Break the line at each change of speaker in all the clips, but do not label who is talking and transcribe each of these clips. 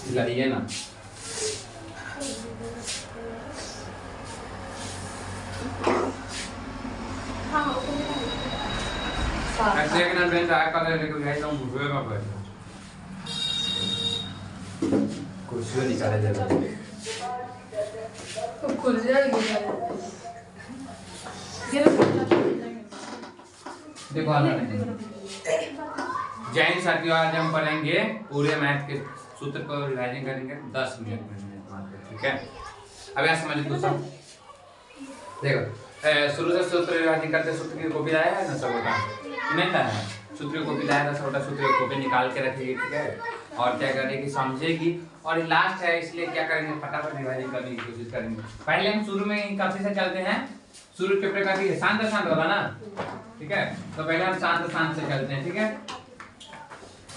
लड़िए ना। ऐसे एक ना बेंच आया कर लेकिन गाइस हम बुफे में बैठे कुर्सी निकाले दे
तो कुर्सी निकाले
देखो आना जैन साथियों आज हम पढ़ेंगे पूरे मैथ के सूत्र को रिवाइजिंग करेंगे 10 मिनट में, ठीक है। अब यहाँ समझ दोस्तों देखो शुरू से सूत्र रिवाइजिंग करते सूत्र की कॉपी लाया है ना सबका नहीं था सूत्र की कॉपी लाया था सबका सूत्र की कॉपी निकाल के रखेगी, ठीक है। और क्या करेगी समझेगी और लास्ट है इसलिए क्या करेंगे फटाफट रिवाइजिंग करने की कोशिश करेंगे। पहले हम शुरू में काफी से चलते हैं शुरू चैप्टर का ठीक है शांत शांत वाला ना, ठीक है। तो पहले हम शांत शांत से चलते हैं, ठीक है।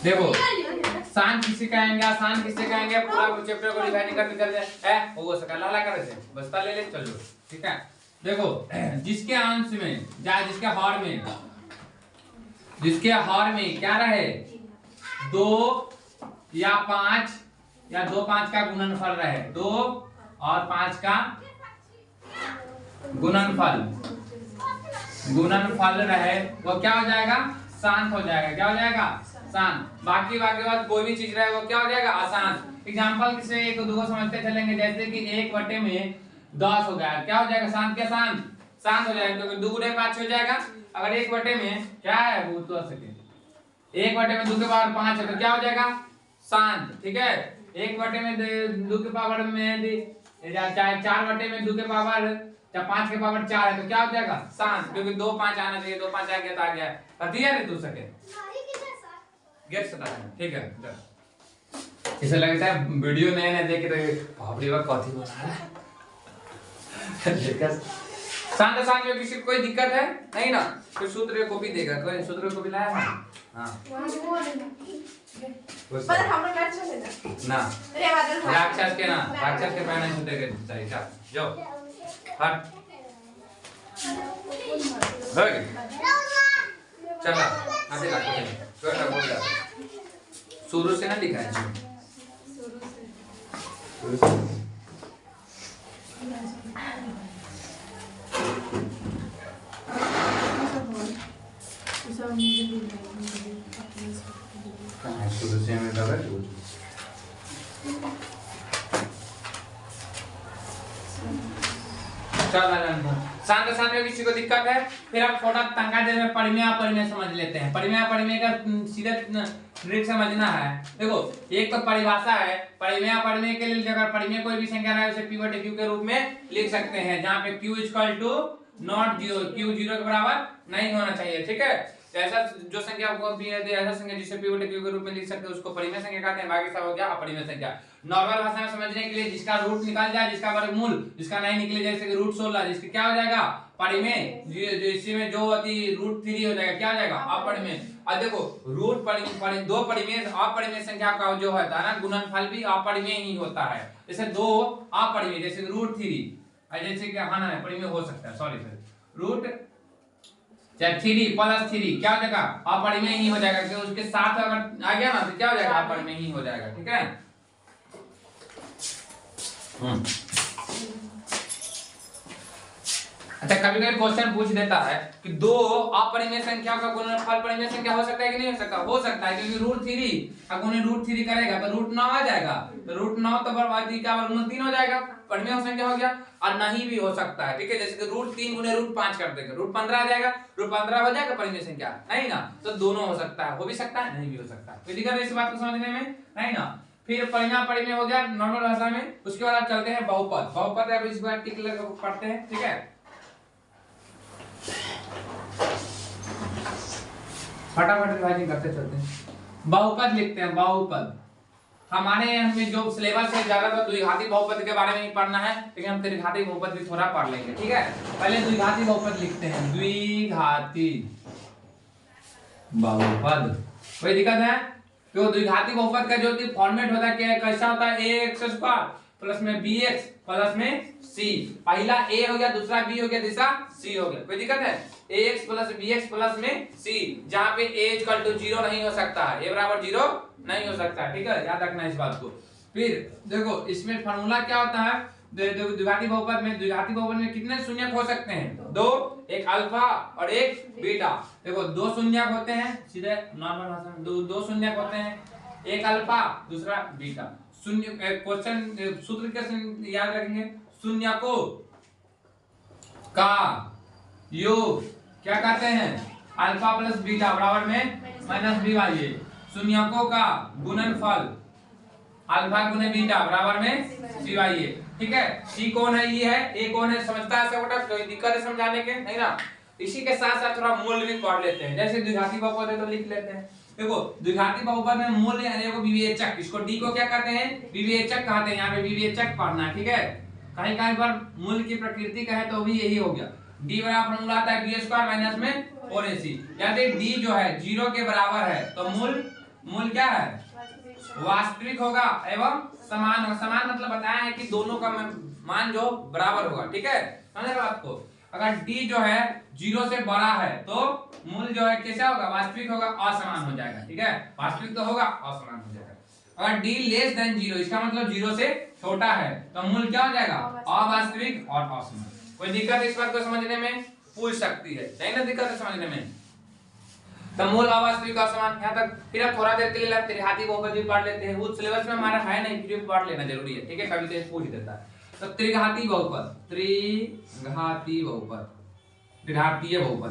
देखो शांत किसे कहेंगे आसान किसे कहेंगे पूरा चैप्टर को रिवाइजिंग करके चलते हैं वो सका लाला करे से बस्ता ले ले चलो, ठीक है। देखो जिसके अंश में या जिसके हर में क्या रहे 2 या 5 या 2 5 का गुणनफल रहे 2 और 5 का गुणनफल रहे वो क्या हो जाएगा शांत हो जाएगा। क्या हो जाएगा शांत। बाकी बात कोई भी चीज रहे वो क्या हो जाएगा आसान। एग्जांपल से एक दो को समझते चलेंगे जैसे कि 1 बटे में 10 हो गया क्या हो जाएगा शांत। क्या शांत हो जाएगा क्योंकि 2 गुणे 5 हो जाएगा। अगर 1 बटे में क्या है वो तो सके 1 बटे में 2 के पावर 5 है तो क्या हो जाएगा शांत, ठीक है। 1 बटे में 2 के पावर में चाहे 4 बटे में 2 के पावर या 5 के पावर 4 है तो क्या हो जाएगा शांत क्योंकि 2 5 आना चाहिए 2 5 आ गया तो आ गया कती है रे तू सके गेट सटा है, ठीक है। इसे लगता है वीडियो नए देख के बाप रे बाप कथी बना रहा है शांत शांत में किसी कोई दिक्कत है नहीं ना। फिर सूत्र की कॉपी देगा कोई सूत्र की कॉपी लाया है हां पर हम लोग बैठ चले ना राक्षस के पहले सूत्र के चाहिए क्या जो हट चला आगे लाओ बोल रहा शुरू से ना लिखा है शुरू से शुरू से हमें लगा शांत शांत में किसी को दिक्कत है फिर आप थोड़ा तंगा देर में परिमेय समझ लेते हैं। परिमेय का सीधे ट्रिक समझना है। देखो एक तो परिभाषा है परिमेय के लिए अगर परिमेय कोई भी संख्या है उसे p बटे q के रूप में लिख सकते हैं जहां पे q equal to naught 0 q 0 के बराबर नहीं होना चाहिए, ठीक है। ऐसा जो संख्या आपको ऐसा संख्या जिसे p बटे q के रूप में लिख सकते हैं उसको परिमेय संख्या कहते हैं। बाकी सब हो गया अपरिमेय संख्या। नॉर्मल भाषा में समझने के लिए जिसका रूट निकल जाए जिसका वर्गमूल जिसका नहीं निकले जैसे कि रूट 16 जिसके क्या हो जाएगा परिमेय इसमें जो होती रूट 3 हो जाएगा क्या हो जाएगा अपरिमेय। अब देखो रूट दो परिमेय अपरिमेय संख्या का जो होता है ना गुणनफल भी अपरिमेय ही होता है। जैसे 2 अपरिमेय जैसे रूट 3 जैसे कि हाँ ना परिमेय हो सकता है सॉरी रूट 3 प्लस 3 क्या हो जाएगा अपरिमेय ही हो जाएगा क्योंकि उसके साथ अगर आ गया ना तो क्या हो जाएगा अपरिमेय ही हो जाएगा, ठीक है। अच्छा कभी कभी क्वेश्चन पूछ देता है कि 2 अपरिमेय संख्या का गुणनफल परिमेय संख्या हो सकता है कि नहीं हो सकता। हो सकता है क्योंकि रूट 3 अगर रूट 3 करेगा तो रूट 9 आ जाएगा तो रूट 9 तो बर्बादी का वर्गमूल 3 हो जाएगा परिमेय संख्या हो गया। और नहीं भी हो सकता है, ठीक है। जैसे कि रूट 3 गुने रूट 5 कर देंगे रूट 15 आ जाएगा रूट 15 हो जाएगा परिमेय संख्या नहीं ना। तो दोनों हो सकता है हो भी सकता है नहीं भी हो सकता है। कोई दिक्कत है इस बात को समझने में नहीं ना। फिर परिमेय हो गया नॉर्मल भाषा में। उसके बाद आप चलते हैं बहुपद अब इस बार टिक लगा पढ़ते हैं, ठीक है। फटाफट रिवाइजिंग करते चलते हैं। बहुपद लिखते हैं बहुपद। हमारे में जो सिलेबस है ज्यादातर द्विघाती बहुपद के बारे में ही पढ़ना है लेकिन हम त्रिघाती बहुपद भी थोड़ा पढ़ लेंगे, ठीक है। पहले द्विघाती बहुपद लिखते हैं द्विघाती बहुपद। कोई दिक्कत है तो द्विघाती बहुपद का जो फॉर्मेट होता है कैसा होता है ax² प्लस में bx प्लस में c। पहला a हो गया दूसरा b हो गया तीसरा c हो गया। कोई दिक्कत है ax प्लस bx प्लस में c जहां पे a इक्वल टू 0 नहीं हो सकता है a बराबर 0 नहीं हो सकता है, ठीक है। याद रखना इस बात को। फिर देखो इसमें फार्मूला क्या होता है, द्विघाती बहुपद में कितने शून्यक हो सकते हैं? दो, एक अल्फा और एक बीटा। देखो दो शून्यक होते हैं, सीधे नॉर्मल भाषा में दो शून्यक होते हैं, एक अल्फा दूसरा बीटा। शून्य क्वेश्चन सूत्र कैसे याद रखेंगे? शून्यकों का योग क्या कहते हैं? अल्फा प्लस बीटा बराबर में माइनस बी वाई ए। शून्यकों का गुणनफल अल्फा गुने बीटा बराबर में सी वाई ए। ठीक है, सी कौन है? ये है। ए कौन है? समझता है सब बेटा? कोई दिक्कत है समझाने के? नहीं ना। इसी के साथ साथ थोड़ा मूल भी पढ़ लेते हैं। जैसे द्विघाती बहुपद है तो लिख लेते हैं। देखो द्विघाती बहुपद में मूल यानी वो विवेचक, इसको डी को क्या कहते हैं? विवेचक कहते हैं। यहाँ पे विवेचक पढ़ना है। ठीक है, कहीं कहीं पर मूल की प्रकृति का है तो भी यही हो गया। डी बराबर फॉर्मूला आता है b² माइनस में 4ac। यदि डी जो है 0 के बराबर है तो मूल क्या है? वास्तविक होगा एवं समान होगा। समान मतलब बताया है कि दोनों का मान जो बराबर होगा। ठीक है, समझे बात को? अगर d जो है 0 से बड़ा है तो मूल जो है कैसा होगा? वास्तविक होगा, असमान हो जाएगा। ठीक है, वास्तविक तो होगा, असमान हो जाएगा। अगर d लेस देन 0 इसका मतलब 0 से छोटा है तो मूल क्या हो जाएगा? अवास्तविक और असमान। कोई दिक्कत इस बात को समझने में? पूछ सकती है, नहीं ना दिक्कत है समझने में? तो मूल अवास्तविक असमान यहाँ तक। फिर अब थोड़ा देर के लिए त्रिघाती बहुपद भी पढ़ लेते हैं। वो सिलेबस में हमारा है नहीं, फिर भी पढ़ लेना जरूरी है। ठीक है, कभी तो पूछ देता है। तो त्रिघाती बहुपद, त्रिघातीय बहुपद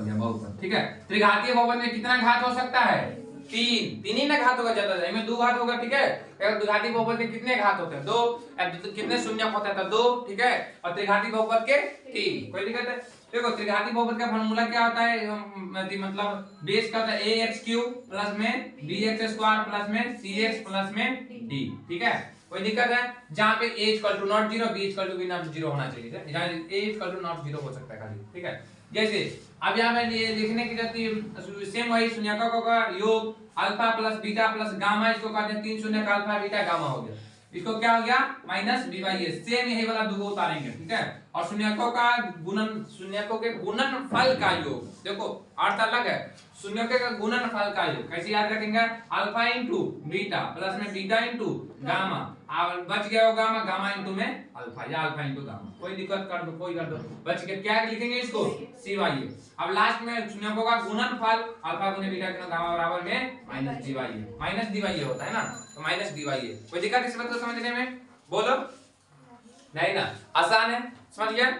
या बहुपद। ठीक है, त्रिघातीय बहुपद में कितना घात हो सकता है? तीन ही ना घात होगा, ज्यादा इनमें 2 घात होगा। ठीक है, अगर द्विघाती बहुपद के कितने घात होते हैं? 2। कितने शून्यक होता है? तो 2। ठीक है, और त्रिघाती बहुपद के 3। कोई दिक्कत है? देखो त्रिघाती बहुपद का फॉर्मूला क्या होता है? मतलब बेस का होता है ax³ प्लस में bx² प्लस में cx प्लस में d। ठीक है, कोई दिक्कत है? जहां पे a = not 0 b = b not 0 होना चाहिए। जहां a = not 0 हो सकता है खाली। ठीक है, जैसे अब यहाँ में ये लिखने की जरूरत सेम वही शून्यकों का योग alpha plus beta plus gamma, इसको कहते हैं 3 शून्यक अल्फा बीटा गामा हो गया। इसको क्या हो गया? Minus b by a. Same यही वाला दो उतारेंगे। ठीक है, और शून्यकों के गुणनफल का योग, देखो अर्थ अलग है। शून्यकों का गुणनफल का योग कैसे याद रखेंगे? अल्फा इंटू बीटा प्लस में बीटा इंटू गामा, और बच गया वो गामा, गामा इंटू में अल्फा या अल्फा इंटू गामा। कोई दिक्कत कर दो, कोई कर दो, बच गया। क्या लिखेंगे इसको? सी वाई ए। अब लास्ट में शून्यकों का गुणनफल अल्फा गुने बीटा गुने गामा बराबर में माइनस डी वाई ए। माइनस डी वाई ए होता है ना, तो माइनस डी वाई ए। कोई दिक्कत इस बात को समझने में? बोलो नहीं ना, आसान है, समझ गया?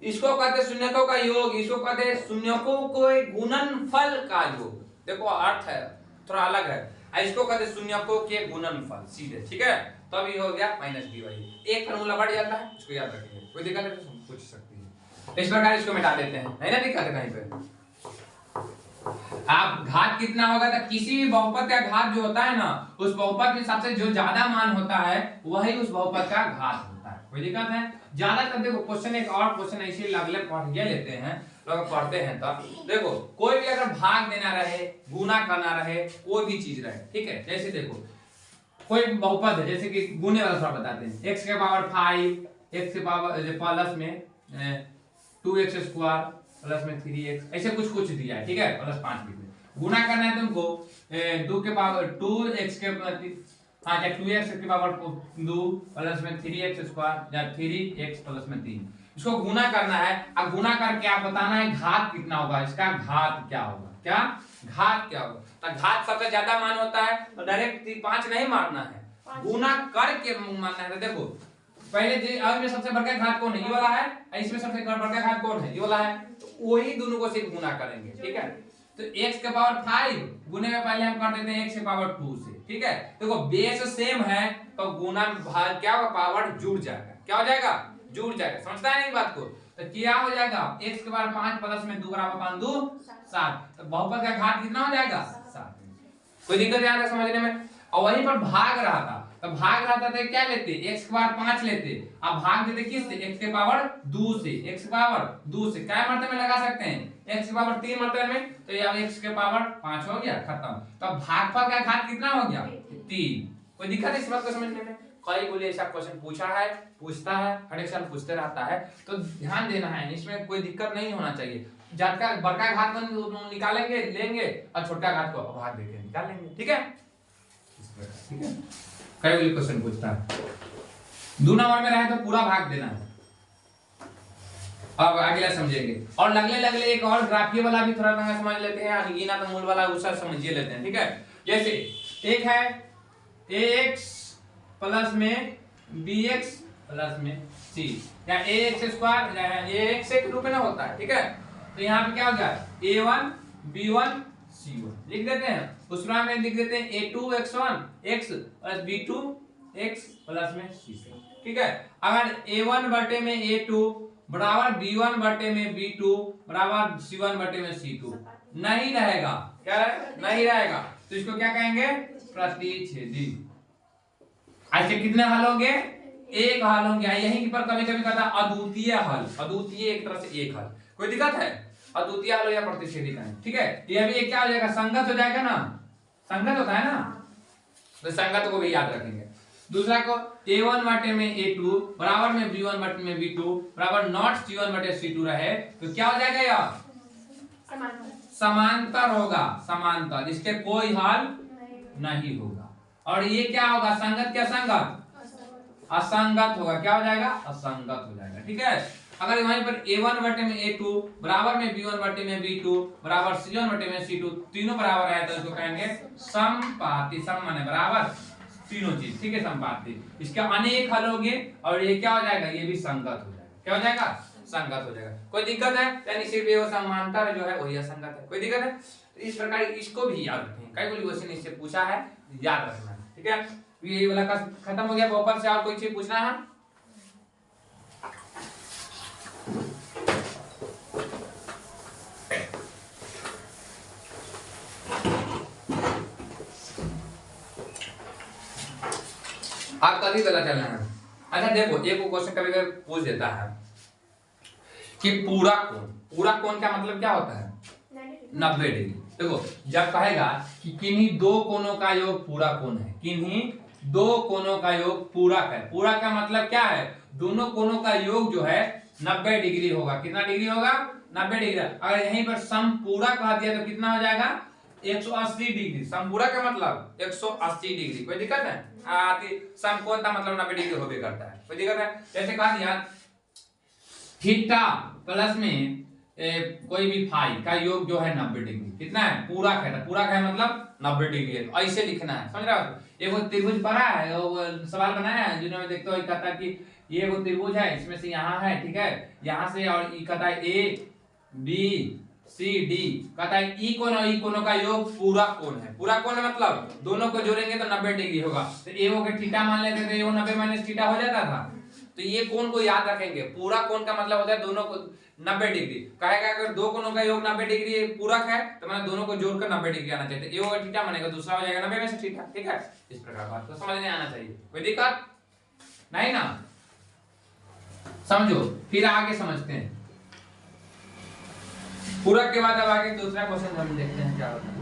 इसको कहते हैं शून्यकों का योग, इसको कहते हैं शून्यकों के गुणनफल का योग। देखो अर्थ है थोड़ा अलग है। इसको कहते हैं शून्यकों के गुणनफल सीधे। ठीक है, तब ये हो गया माइनस डी वाई। एक फॉर्मूला बढ़ जाता है, इसको याद रखेंगे। कोई दिक्कत है तो पूछ सकती है। इस प्रकार इसको मिटा देते हैं, है ना दिक्कत है कहीं पे? आप घात कितना होगा? तो किसी भी बहुपद का घात जो होता है ना, उस बहुपद के हिसाब से जो ज्यादा मान होता है वही उस बहुपद का घात होता है। कोई दिक्कत है? ज्यादातर देखो क्वेश्चन, एक और क्वेश्चन ऐसे अगले पढ़ लेते हैं लोग, पढ़ते हैं तब देखो कोई भी अगर भाग देना रहे, गुना करना रहे, कोई भी चीज रहे। ठीक है, जैसे देखो कोई बहुपद है, जैसे कि गुने वाला थोड़ा बताते हैं। x के पावर 5, x के पावर प्लस में 2x² प्लस में 3x, ऐसे कुछ दिया है। ठीक है, प्लस 5 भी गुना करना है तुमको 2 के पावर 2x के 2x के पावर 2 प्लस में 3x² या 3x प्लस में 3, इसको गुना करना है। अब गुना करके आप बताना है घात कितना होगा, इसका घात क्या होगा। क्या घात क्या होगा? तो घात सबसे ज्यादा मान होता है तो डायरेक्ट 5 नहीं मारना है, गुना करके मारना है। तो देखो पहले अब में सबसे बड़का घात कौन है? ये वाला है। इसमें सबसे बड़का घात कौन है? ये वाला है। तो वही दोनों को सिर्फ गुना करेंगे। ठीक है, तो x के पावर 5 गुने में पहले हम कर देते हैं x के पावर 2 से। ठीक है, देखो बेस सेम है तो गुना भाग क्या होगा? पावर जुड़ जाएगा। क्या हो जाएगा? जुड़ जाएगा। समझता है नहीं बात को? तो क्या हो जाएगा? x के पावर 5 प्लस में 2 बराबर 5 2 7। तो बहुपद का घात कितना हो जाएगा? 7। कोई दिक्कत यहाँ तक समझने में? और वहीं पर भाग रहा था, तो भाग रहा था तो क्या लेते? x के पावर 5 लेते। अब भाग देते किस से? x के पावर 2 से। x के पावर 2 से क्या मर्तबे में लगा सकते हैं? x के पावर 3 मर्तबे में, तो ये अब x के पावर 5 हो गया, खत्म। तो भागफल का घात कितना हो गया? 3। कोई दिक्कत है इस बात को समझने में? कई बोले ऐसा क्वेश्चन पूछा है, पूछता है, हर एक साल पूछते रहता है, तो ध्यान देना है, इसमें कोई दिक्कत नहीं होना चाहिए। बड़का घात निकालेंगे लेंगे और छोटा घात को भाग देके निकाल लेंगे। ठीक है, ठीक है। कई वाली क्वेश्चन पूछता है। 2 नंबर में रहे तो पूरा भाग देना है। अब अगला समझेंगे और लगले एक और ग्राफीय वाला भी थोड़ा सा समझ लेते हैं, अनगिनत मूल वाला उसका समझिए लेते हैं, ठीक है। जैसे एक है ax प्लस में bx प्लस में c या ax स्क्वायर या ax के रूप में ना होता है, ठीक है। तो यहाँ पे क्या हो गया a1 b1 c1 लिख देते हैं। उस में लिख देते हैं a2 x1 x plus b2 x plus में c2, ठीक है। अगर a1 बटे में a2 बराबर b1 बटे में b2 बराबर c1 बटे में c2 नहीं रहेगा, क्या नहीं रहेगा, तो इसको क्या कहेंगे प्रतिच्छेदी। ऐसे कितने हल होंगे, एक हल होंगे। यहीं पर कभी कभी कहता अद्वितीय हल, अद्वितीय एक तरह से एक हल, कोई दिक्कत है, अद्वितीय हल या प्रतिच्छेदी का, ठीक है। ये भी क्या हो जाएगा, संगत हो जाएगा ना, संगत होता है ना, तो संगत को भी याद रखेंगे। दूसरा को a1 बटे में a2 बराबर में b1 बटे में b2 बराबर नॉट c1 बटे c2 रहे तो क्या हो जाएगा, यार समांतर होगा, समांतर, इसके कोई हल नहीं होगा। और ये क्या होगा, संगत क्या संगत, असंगत होगा, क्या हो जाएगा, असंगत हो जाएगा, ठीक है। अगर वहीं पर a1 बटे में a2 बराबर में b1 बटे में b2 बराबर c1 बटे में c2 तीनों बराबर है तो इसको कहेंगे समपाती, सम माने बराबर तीनों चीज, ठीक है, समपाती। इसके अनेक हल होंगे और ये क्या हो जाएगा, ये भी संगत हो जाएगा, क्या हो जाएगा, संगत हो जाएगा। कोई दिक्कत है, यानी सिर्फ ये समांतर जो है वही असंगत है, कोई दिक्कत है। तो इस प्रकार इसको भी याद रखें, कई बोली क्वेश्चन इससे पूछा है, याद रखना है, ठीक है। ये वाला का खत्म हो गया। ऊपर से और कोई चीज पूछना है, आप कभी गलत चलना है। अच्छा देखो, एक क्वेश्चन कभी कभी पूछ देता है कि पूरा कोण, पूरा कोण का मतलब क्या होता है, 90 डिग्री। देखो जब कहेगा कि किन्हीं दो कोणों का योग पूरा कोण है, किन्हीं दो कोणों का योग पूरक है, पूरक का मतलब क्या है, दोनों कोणों का योग जो है 90 डिग्री होगा। कितना डिग्री होगा, 90 डिग्री। अगर यहीं पर समपूरक कह दिया तो कितना हो जाएगा, 180 डिग्री। समपूरक का मतलब 180 डिग्री, कोई दिक्कत है। समकोण का मतलब 90 डिग्री होबे करता है, कोई दिक्कत है। जैसे कहा दिया थीटा प्लस में कोई भी फाई का योग जो है 90 डिग्री, कितना है, पूरक है, पूरक है मतलब 90 डिग्री है, ऐसे लिखना है, समझ रहे हो। एक त्रिभुज पढ़ा है, वो सवाल बनाया है जिन्होंने, देखते हो कहता कि ये वो त्रिभुज है, इसमें से यहाँ है, ठीक है, यहाँ से और ये कहता है ए बी सी डी, कहता है ई कोण और ई कोणों का योग पूरक कोण है। पूरक कोण मतलब दोनों को जोड़ेंगे तो 90 डिग्री होगा। तो ए वो के थीटा मान लेते थे, वो 90 माइनस थीटा हो जाता था। तो ये कोण को याद रखेंगे, पूरा कोण का मतलब होता है दोनों को 90 डिग्री। कहेगा अगर दो कोणों का योग 90 डिग्री पूरक है तो मैंने दोनों को जोड़कर 90 डिग्री आना चाहिए। ये होगा थीटा मानेगा, दूसरा हो जाएगा 90 में से थीटा, ठीक है। इस प्रकार बात को समझने आना चाहिए, कोई दिक्कत नहीं ना, समझो। फिर आगे समझते हैं पूरक के बाद। अब आगे दूसरा क्वेश्चन हम देखते हैं क्या होता है।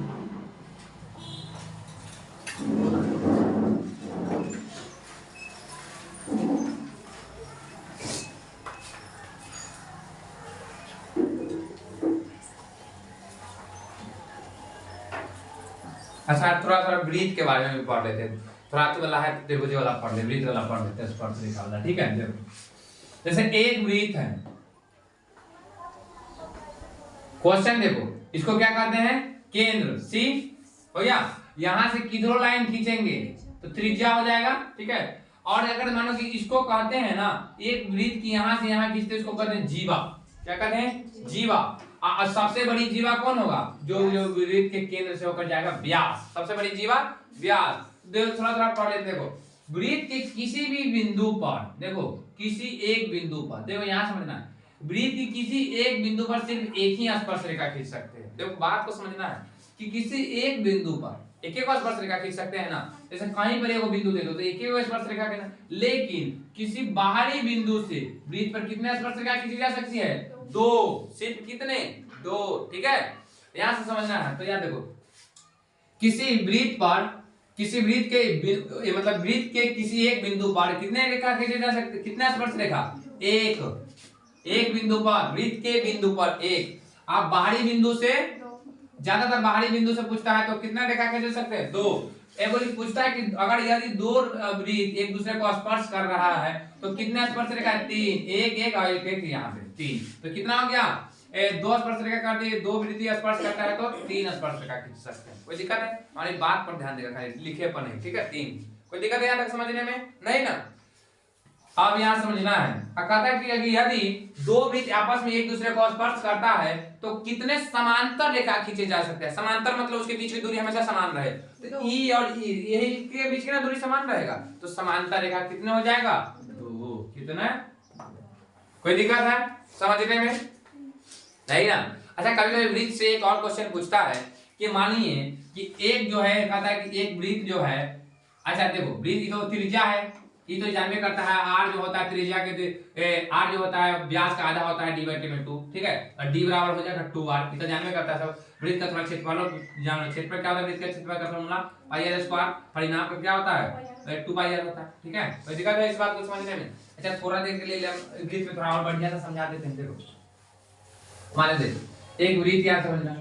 अच्छा थोड़ा सा वृत्त के बारे में भी पढ़ लेते हैं, थोड़ा तो वाला है त्रिभुज वाला पढ़ ले, वृत्त वाला पढ़ लेते हैं, स्पर्श रेखा वाला, ठीक है। देखो जैसे एक वृत्त है, क्वेश्चन देखो, इसको क्या कहते हैं, केंद्र सी हो गया, यहां से किधरों लाइन खींचेंगे तो त्रिज्या हो जाएगा, ठीक है। और अगर मानो कि इसको कहते हैं ना, एक वृत्त की यहां से यहां खींचते इसको कहते हैं जीवा, क्या कहते हैं, जीवा। सबसे बड़ी जीवा कौन होगा, जो वृत्त के केंद्र से होकर जाएगा, व्यास, सबसे बड़ी जीवा व्यास। देखो थोड़ा थोड़ा पढ़ लेते, देखो वृत्त के किसी भी बिंदु पर, देखो किसी एक बिंदु पर, देखो यहां समझना, वृत्त की किसी एक बिंदु पर सिर्फ एक ही स्पर्श रेखा खींच सकते हैं। देखो बात को समझना है कि किसी एक बिंदु पर एक एक स्पर्श रेखा खींच सकते हैं ना, जैसे कहीं पर एक बिंदु दे दो तो एक एक स्पर्श रेखा खींचना, लेकिन किसी बाहरी बिंदु से वृत्त पर कितने स्पर्श रेखा खींची जा सकती है, दो, सिर्फ कितने, दो, ठीक है। यहां से समझना है। तो याद देखो, किसी वृत्त पर, किसी वृत्त के मतलब वृत्त के किसी एक बिंदु पर कितने रेखा खींचे जा सकते, कितने स्पर्श रेखा, एक बिंदु पर, वृत्त के बिंदु पर एक। आप बाहरी बिंदु से, ज्यादातर बाहरी बिंदु से पूछता है तो कितना रेखा खींच सकते हैं, दो। एक बोली पूछता है कि अगर यदि दो वृत्त एक दूसरे को स्पर्श कर रहा है तो कितने स्पर्श रेखा है? 3, एक एक और एक एक यहाँ पे 3, तो कितना हो गया? दो स्पर्श रेखा काट दी, दो वृत्ति स्पर्श करता है तो 3 स्पर्श रेखा खींच सकते हैं। कोई दिक्कत है? हमारी बात पर ध्यान देगा, खाली लिखे पर नहीं, ठीक है? 3, कोई दिक्कत है यहाँ तक समझने में? नहीं ना? अब यहाँ समझना है, कहता है कि यदि दो वृत्त आपस में एक दूसरे को स्पर्श करता है तो कितने समांतर रेखा खींचे जा सकते हैं? समांतर मतलब उसके बीच की दूरी हमेशा समान रहे, तो ई और ई यही के बीच की ना दूरी समान रहेगा, तो समांतर रेखा कितने हो जाएगा? 2। कितना? कोई दिक्कत है समझने में? नहीं ना? अच्छा, कभी कभी वृत्त से एक और क्वेश्चन पूछता है कि मानिए कि एक जो है, कहता है कि एक वृत्त जो है, अच्छा देखो वृत्त तो त्रिज्या है, ये तो जानवे करता है, आर जो होता है त्रिज्या के आर जो होता है व्यास का आधा होता है d/2, ठीक है? और d बराबर हो जाएगा 2r, ये तो जानवे करता है सब। वृत्त का थोड़ा क्षेत्रफल जानो, क्षेत्रफल क्या होता है? वृत्त का क्षेत्रफल का फॉर्मूला πr², परिणाम का क्या होता है? 2πr होता है, ठीक है? कोई दिक्कत है इस बात को समझने में? अच्छा, थोड़ा देर के लिए वृत्त में थोड़ा और बढ़िया से समझा देते हैं। देखो मान देखो एक वृत्त क्या समझना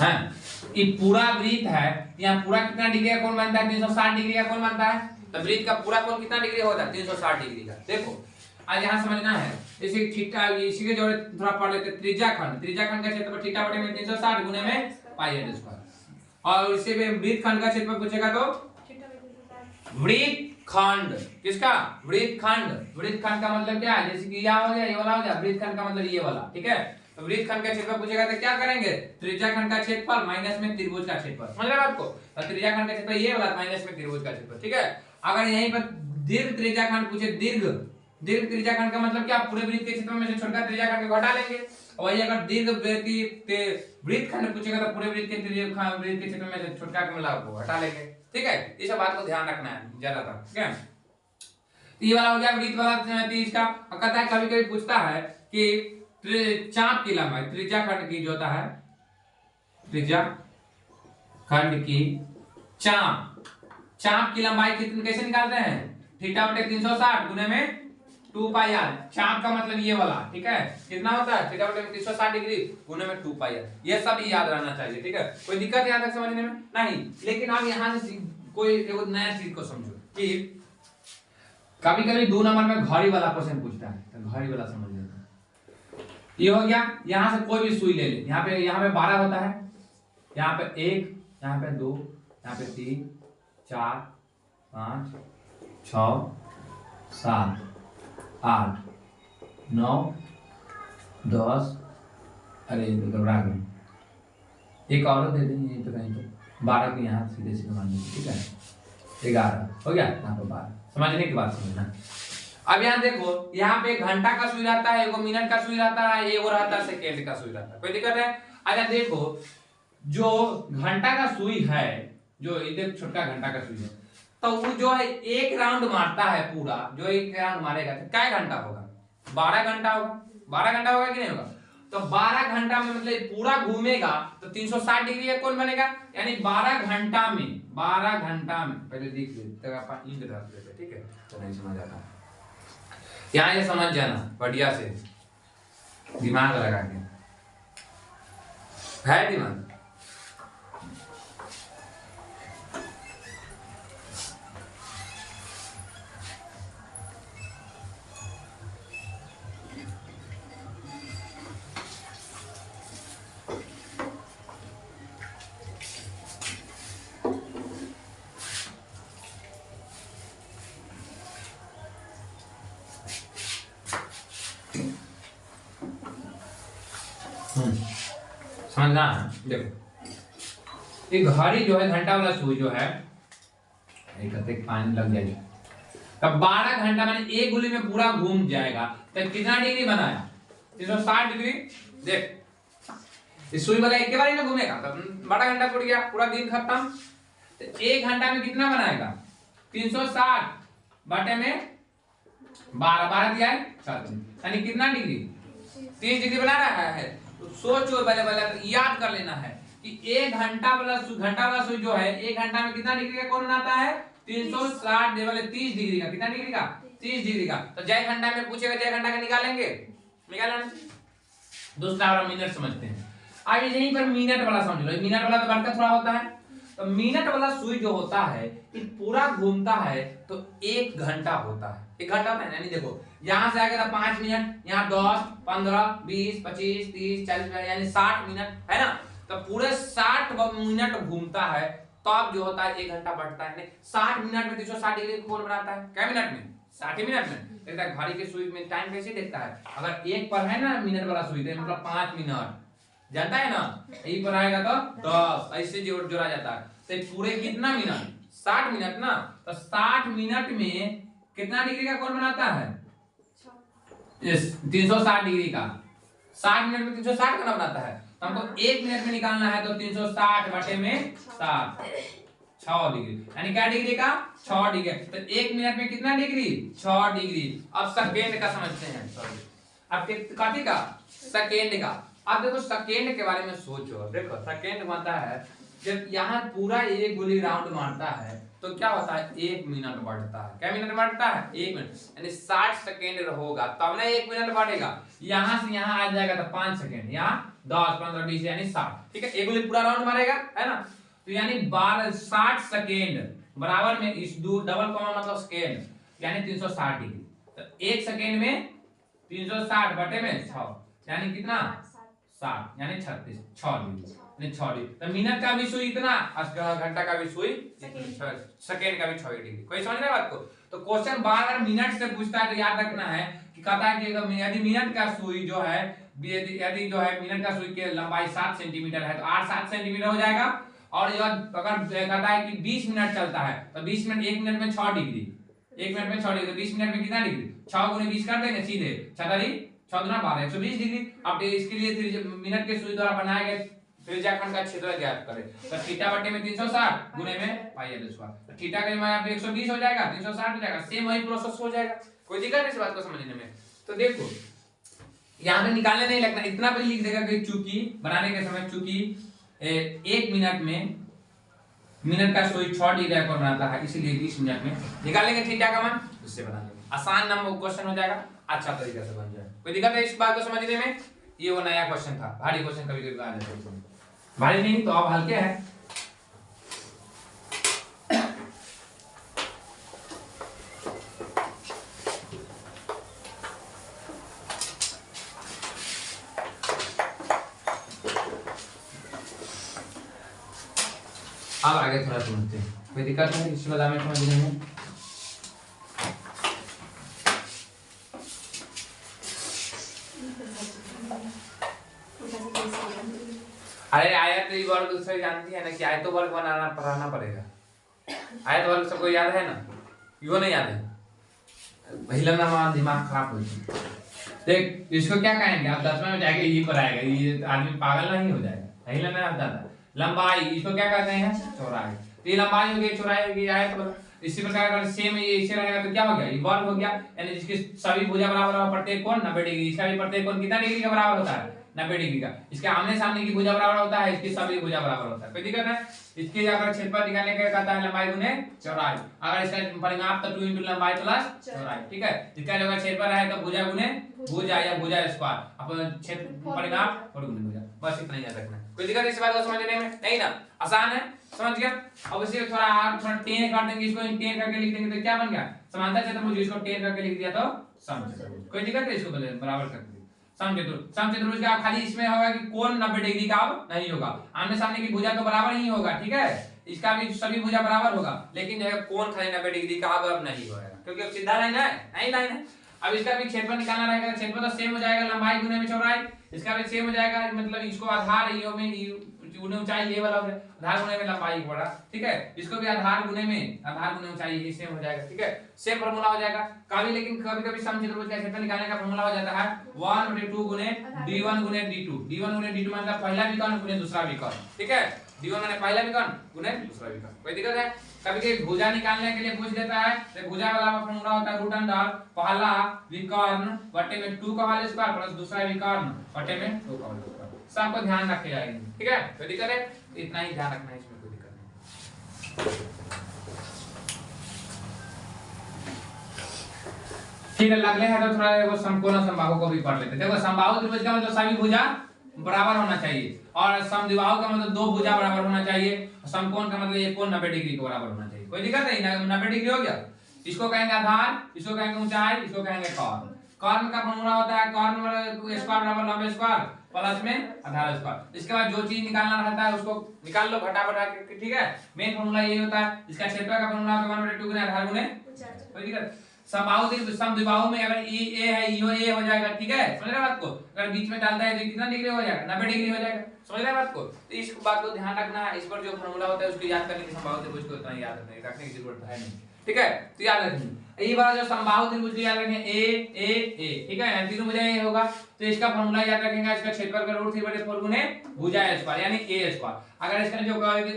है, ये पूरा वृत्त है, यहाँ पूरा कितना डिग्री का कोण बनता है? 360 डिग्री का कोण बनता है। तो वृत्त का पूरा कोण कितना डिग्री होता है? 360 डिग्री का। देखो आज यहाँ समझना है, जैसे थीटा, इसी के जोड़े थोड़ा पढ़ लेते हैं। त्रिज्याखंड का क्षेत्रफल थीटा बटे में 360 गुने में πr², और इसी में वृत्तखंड का क्षेत्रफल पूछेगा तो वृत्तखंड किसका? वृत्तखंड का मतलब क्या है? जैसे कि यह हो गया, ये वाला हो गया, वृत्तखंड का मतलब ये वाला, ठीक है? तो वृत्तखंड का क्षेत्रफल पूछेगा तो क्या करेंगे? त्रिज्याखंड का क्षेत्रफल माइनस में त्रिभुज का क्षेत्रफल, समझ रहे बात को? तो त्रिज्याखंड का क्षेत्रफल ये वाला माइनस में त्रिभुज का क्षेत्रफल, ठीक है? अगर यहीं पर दीर्घ त्रिज्याखंड पूछे, दीर्घ त्रिज्याखंड का मतलब क्या? पूरे वृत्त के क्षेत्रफल में से छोटा त्रिज्याखंड को घटा लेंगे। और वही अगर दीर्घ वृत्तखंड पूछेगा तो पूरे वृत्त के क्षेत्रफल में से छोटा को मिला को हटा लेंगे, ठीक है? इस बात को ध्यान रखना है ज्यादातर, ठीक है? ये वाला हो गया वृत्त वाला 30 का। कहता है कभी कभी पूछता है कि चाप की लंबाई, त्रिज्याखंड की जो होता है, त्रिज्याखंड की चाप की लंबाई कितनी कैसे निकालते हैं? थीटा बटे 360 गुने में 2πr। चाप का मतलब ये वाला, ठीक है? कितना होता है? थीटा बटे 360 डिग्री गुने में 2πr। ये सब याद रहना चाहिए, ठीक है? कोई दिक्कत यहाँ तक समझने में? नहीं। लेकिन आप यहाँ से कोई एक नया चीज को समझो कि कभी कभी 2 नंबर में घड़ी वाला क्वेश्चन पूछता है, तो घड़ी वाला समझ लेते हैं। ये हो गया, यहाँ से कोई भी सुई ले ले, यहाँ पे 12 होता है, यहाँ पे 1, यहाँ पे 2, यहाँ पे 3, 4, 5, 6, 7, 8, 9, 10, अरे घबरा गए, एक और दे दें यहीं पे कहीं पे, 12 के यहाँ सीधे सीधे मान लीजिए, ठीक है? 11 हो गया, यहाँ पे 12। समझने की बात समझना। अब यहाँ देखो, यहाँ पे घंटा का सुई रहता है, एगो मिनट का सुई रहता है, एगो रहता है सेकेंड का सुई रहता है। कोई दिक्कत है? अच्छा देखो, जो घंटा का सुई है, जो इधर छोटा घंटा का सुई है, तो वो जो है एक राउंड मारता है पूरा, जो एक राउंड मारेगा तो क्या घंटा होगा? 12 घंटा होगा। 12 घंटा होगा कि नहीं होगा? तो 12 घंटा में मतलब पूरा घूमेगा तो 360 डिग्री का कोण बनेगा, यानी 12 घंटा में पहले देख लेते हैं अपन इंक रख लेते, ठीक है? तो नहीं समझ आता, यहाँ ये समझ जाना बढ़िया से, दिमाग लगा के, है दिमाग? समझना है? देखो ये घड़ी जो है, घंटा वाला सुई जो है, एक पानी लग जाएगा, तब 12 घंटा माने एक गोली में पूरा घूम जाएगा, तो कितना डिग्री बनाया? 360 डिग्री। देख इस सुई वाला एक बार ही में घूमेगा, तब 12 घंटा टूट गया, पूरा दिन खत्म। तो 1 घंटा में कितना बनाएगा? 360 बटे में 12 दिया है, यानी कितना डिग्री? 30 डिग्री बना रहा है। तो सोचो पहले याद कर लेना है कि 1 घंटा वाला सुई जो है, 1 घंटा में कितना डिग्री का कोण बनाता है? 360 वाले 30 डिग्री का। कितना डिग्री का? 30 डिग्री का। तो जय घंटा में पूछेगा, जय घंटा का निकालेंगे, दूसरा वाला मिनट समझते हैं। अब यहीं पर मिनट वाला समझ लो, मिनट वाला तो बढ़ता थोड़ा होता है। तो मिनट वाला सुई जो होता है ये पूरा घूमता है तो 1 घंटा होता है। 1 घंटा होता है यानी देखो यहाँ से आगे 5 मिनट, यहाँ 10, 15, 20, 25, 30, 40 यानी 60 मिनट है ना। तो पूरे 60 मिनट घूमता है तब जो होता है 1 घंटा बढ़ता है। 60 मिनट में 360 डिग्री कोण बनाता है। क्या मिनट में? 60 मिनट में। देखता है घड़ी के सुई में टाइम कैसे देखता है, अगर 1 पर है ना मिनट वाला सुई तो मतलब 5 मिनट जानता है ना, यही पर आएगा तो 10 ऐसे जोड़ा जाता है। तो पूरे कितना मिनट? 60 मिनट ना। तो 60 मिनट में कितना डिग्री का कोण बनाता है? 360 डिग्री का। 60 मिनट में 360 का बनाता है। तो हमको 1 मिनट में निकालना है तो 360 बटे में 7 6 डिग्री, यानी क्या डिग्री का? 6 डिग्री। तो 1 मिनट में कितना डिग्री? 6 डिग्री। अब सेकेंड का समझते हैं, सॉरी अब कथी का? सेकेंड का। अब देखो सेकेंड के बारे में सोचो। देखो सेकेंड होता है जब यहाँ पूरा एक गोली राउंड मारता है तो क्या होता है? 1 मिनट बढ़ता है। क्या मिनट बढ़ता है? 1 मिनट, यानी 60 सेकेंड होगा तब ना 1 मिनट बढ़ेगा। यहाँ से यहाँ आ जाएगा तो 5 सेकेंड, यहाँ 10, 15, 20 यानी 60। ठीक है, एक गोली पूरा राउंड मारेगा है ना। तो यानी 60 सेकेंड बराबर में इस डबल कॉमा मतलब सेकेंड यानी 360 डिग्री। तो 1 सेकेंड में 360 बटे में 6 यानी कितना? 60 यानी 36 6 डिग्री यानी 6 डिग्री। तो मिनट का भी सुई इतना, घंटा का भी सुई, सेकेंड का भी 6 डिग्री। कोई समझ रहा है बात को? तो क्वेश्चन बार मिनट से पूछता है तो याद रखना है कि कहता है कि यदि मिनट का सुई जो है यदि जो है मिनट का सुई की लंबाई 7 सेंटीमीटर है तो 7 सेंटीमीटर हो जाएगा। और अगर कहता है कि 20 मिनट चलता है तो 20 मिनट 1 मिनट में 6 डिग्री, 1 मिनट में 6 डिग्री, तो 20 मिनट में कितना डिग्री? 6 गुने 20 कर देंगे सीधे 6 दुना 12 120 डिग्री। अब इसके लिए मिनट के सुई द्वारा बनाए गए त्रिज्याखंड का क्षेत्र ज्ञात करें। तो थीटा बटे में 360 गुने में पाई r स्क्वायर। तो थीटा का मान यहाँ पे 120 हो जाएगा, 360 हो जाएगा, सेम वही प्रोसेस हो जाएगा। कोई दिक्कत नहीं इस बात को समझने में। तो देखो यहाँ पे निकालने नहीं लगना, इतना पे लिख देगा कि चूंकि बनाने के समय चूंकि 1 मिनट में मिनट का सुई 6 डिग्री का बनाता है इसलिए 20 मिनट में निकालेंगे थीटा का मान, उससे बना लेंगे। आसान नंबर क्वेश्चन हो जाएगा, अच्छा तरीके से बन जाएगा। कोई दिक्कत है इस बात को समझने में? ये वो नया क्वेश्चन था, भारी क्वेश्चन कभी कभी आ जाता है, भारी नहीं तो अब हल्के है। अब आगे थोड़ा समझते हैं, कोई दिक्कत नहीं इस बारे में समझने में? अरे आयत वर्ग से जानती है ना कि आयत वर्ग बनाना पढ़ाना पड़ेगा। आयत वर्ग सबको याद है ना? क्यों नहीं याद है? पहले ना हमारा दिमाग खराब हो जाए। देख इसको क्या कहेंगे आप 10वें में जाके ये पढ़ाएगा, ये आदमी पागल नहीं हो जाएगा। पहले ना आता था लंबाई, इसको क्या कहते हैं? चौड़ाई। तो ये लंबाई हो गई, चौड़ाई हो गई, आयत। इसी प्रकार अगर सेम ये इसे रहेगा तो क्या हो गया? ये वर्ग हो गया, यानी जिसकी सभी भुजा बराबर हो प्रत्येक कोण 90 डिग्री। इसका भी प्रत्येक कोण कितना डिग्री का बराबर होता है? 90 डिग्री का। इसके आमने सामने की भुजा बराबर होता है, इसकी सभी भुजा बराबर होता है। कोई दिक्कत है? इसके अगर क्षेत्रफल निकालने का कहता है लंबाई गुने चौड़ाई। अगर इसका परिमाप तो 2 * लंबाई प्लस चौड़ाई। ठीक है, इसका जो क्षेत्रफल है तो भुजा गुने भुजा या भुजा स्क्वायर अपन क्षेत्र परिमाप और गुने भुजा। बस इतना ही याद रखना है। कोई दिक्कत इस बात को समझने में? नहीं ना, आसान है, समझ गया। अब इसे थोड़ा और थोड़ा टेन कर देंगे, इसको टेन करके लिख देंगे तो क्या बन गया? समांतर चतुर्भुज। इसको टेन करके लिख दिया तो समचतुर्भुज। कोई दिक्कत है? इसको बराबर कर दिया समचतुर्भुज। समचतुर्भुज का खाली इसमें होगा कि कोण 90 डिग्री का अब नहीं होगा, आमने सामने की भुजा तो बराबर ही होगा। ठीक है, इसका भी सभी भुजा बराबर होगा, लेकिन जो है कोण खाली 90 डिग्री का अब नहीं होगा क्योंकि अब सीधा लाइन है, नहीं लाइन है। अब इसका भी क्षेत्रफल निकालना रहेगा, क्षेत्रफल तो सेम हो जाएगा लंबाई गुने में चौड़ाई। इसका भी सेम हो जाएगा, मतलब इसको आधार ऊंचाई ये वाला हो गया, आधार गुने में लंबाई बड़ा। ठीक है, इसको भी आधार गुने ऊंचाई ये सेम हो जाएगा। ठीक है, सेम फार्मूला हो जाएगा। कभी लेकिन कभी समचतुर्भुज का क्षेत्रफल निकालने का फार्मूला हो जाता है 1/2 गुने d1 गुने d2। d1 गुने d2 मतलब पहला विकर्ण गुने दूसरा विकर्ण। ठीक है, d1 माने पहला विकर्ण गुने दूसरा विकर्ण। कोई दिक्कत है? कभी कभी भुजा निकालने के लिए पूछ देता है तो भुजा वाला फार्मूला होता है √अंडर पहला विकर्ण बटे में 2 का होल स्क्वायर प्लस दूसरा विकर्ण बटे में 2 का होल स्क्वायर। सबको ध्यान रखे जाएंगे। ठीक है, कोई दिक्कत है? इतना ही ध्यान रखना है, इसमें कोई दिक्कत नहीं। ठीक है, अगले है तो थोड़ा वो समकोण समबाहु को भी पढ़ लेते हैं। देखो समबाहु त्रिभुज का मतलब सभी भुजा बराबर होना चाहिए। और समद्विबाहु का मतलब दो भुजा बराबर होना चाहिए, समकोण का मतलब एक कोण 90 डिग्री के बराबर होना चाहिए। कोई दिक्कत नहीं, 90 डिग्री हो गया। इसको कहेंगे आधार, इसको कहेंगे ऊंचाई, इसको कहेंगे कॉर्न। कॉर्न का फॉर्मूला होता है कॉर्न स्क्वायर बराबर लंब स्क्वायर प्लस में आधार स्क्वायर। इसके बाद जो चीज निकालना रहता है उसको निकाल लो घटा बढ़ा के, ठीक है। मेन फॉर्मूला यही होता है। इसका क्षेत्रफल का फॉर्मूला होता है 1/2 गुना आधार गुने ऊंचाई। कोई दिक्कत? समद्विबाहु में अगर ए है यो ए हो जाएगा, ठीक है, समझ रहे बात को। अगर बीच में डालता है तो कितना डिग्री हो जाएगा, 90 डिग्री हो जाएगा। समझ रहे बात को। तो इस बात को ध्यान रखना है। इस पर जो फॉर्मूला होता है उसको याद करने की समबाहु त्रिभुज को उतना याद रखने की जरूरत है नहीं, ठीक है। तो याद रखिए ये बात जो समबाहु त्रिभुज याद रखेंगे ए ए ए, ठीक है। तीनों भुजा ए होगा तो इसका फॉर्मूला याद रखेंगे। इसका क्षेत्रफल का √3/4 गुने भुजा स्क्वायर यानी ए स्क्वायर। अगर इसका जो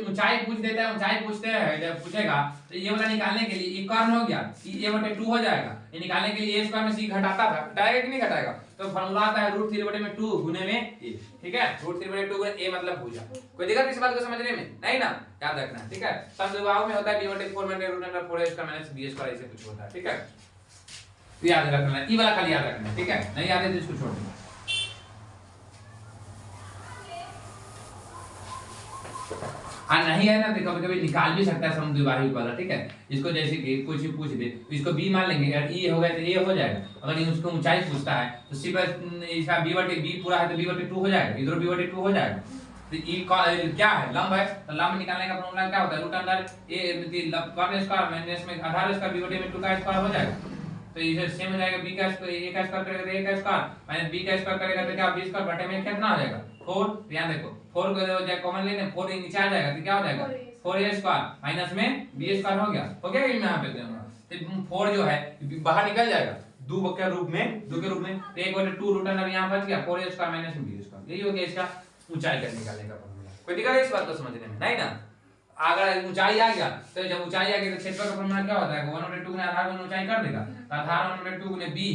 ऊंचाई पूछ देता है, ऊंचाई पूछते हैं जब पूछेगा तो ये वाला निकालने के लिए ये कॉर्न हो गया, ये a/2 हो जाएगा। ये निकालने के लिए a स्क्वायर में c घटाता था, घटाएगा कि नहीं घटाएगा। तो फॉर्मूला आता है √3/2 गुने में a, ठीक है। √3/2 गुने a मतलब भुजा। कोई दिक्कत इस बात को समझने में? नहीं ना, याद रखना है, ठीक है। समद्विबाहु में होता है b/4 में √4a² - b² ऐसे कुछ होता है, ठीक है। तो याद रखना है, ये वाला खाली याद रखना है, ठीक है। नहीं याद है तो इसको छोड़ देना। नहीं है ना तो कभी कभी निकाल भी सकता है समद्विबाहु वाला, ठीक है। इसको जैसे कि कुछ पूछ दे तो इसको b मान लेंगे, अगर e हो गया तो a हो जाएगा। अगर ये उसको ऊंचाई पूछता है तो सिर्फ इसका b पूरा है तो b/2 हो जाएगा, इधर b/2 हो जाएगा। तो e क्या है, लंब है, तो लंब निकालने का फॉर्मूला क्या होता है √a कॉर्न स्क्वायर माइनस में आधार स्क्वायर b/2 का स्क्वायर हो जाएगा। तो इसे सेम हो जाएगा, b का स्क्वायर a का स्क्वायर करेगा तो a का स्क्वायर माइनस b का स्क्वायर करेगा तो क्या b स्क्वायर बटे में कितना हो जाएगा 4। ध्यान देखो 4 को हो जाए कॉमन लेने, 4 नीचे आ जाएगा तो क्या हो जाएगा 4a स्क्वायर माइनस में b स्क्वायर हो गया। ओके, यहां पे तो 4 जो है बाहर निकल जाएगा 2 के रूप में, तो 1/2 रूट अंडर यहां बच गया 4a स्क्वायर माइनस में b स्क्वायर। यही हो गया इसका ऊंचाई का निकालने का फॉर्मूला। कोई दिक्कत है इस बात को समझने में? नहीं ना। अगर ऊंचाई आ गया तो जब ऊंचाई आ गई तो क्षेत्रफल का फॉर्मूला क्या होता है 1/2 गुना आधार गुना ऊंचाई कर देगा। तो आधार 1/2 गुना b,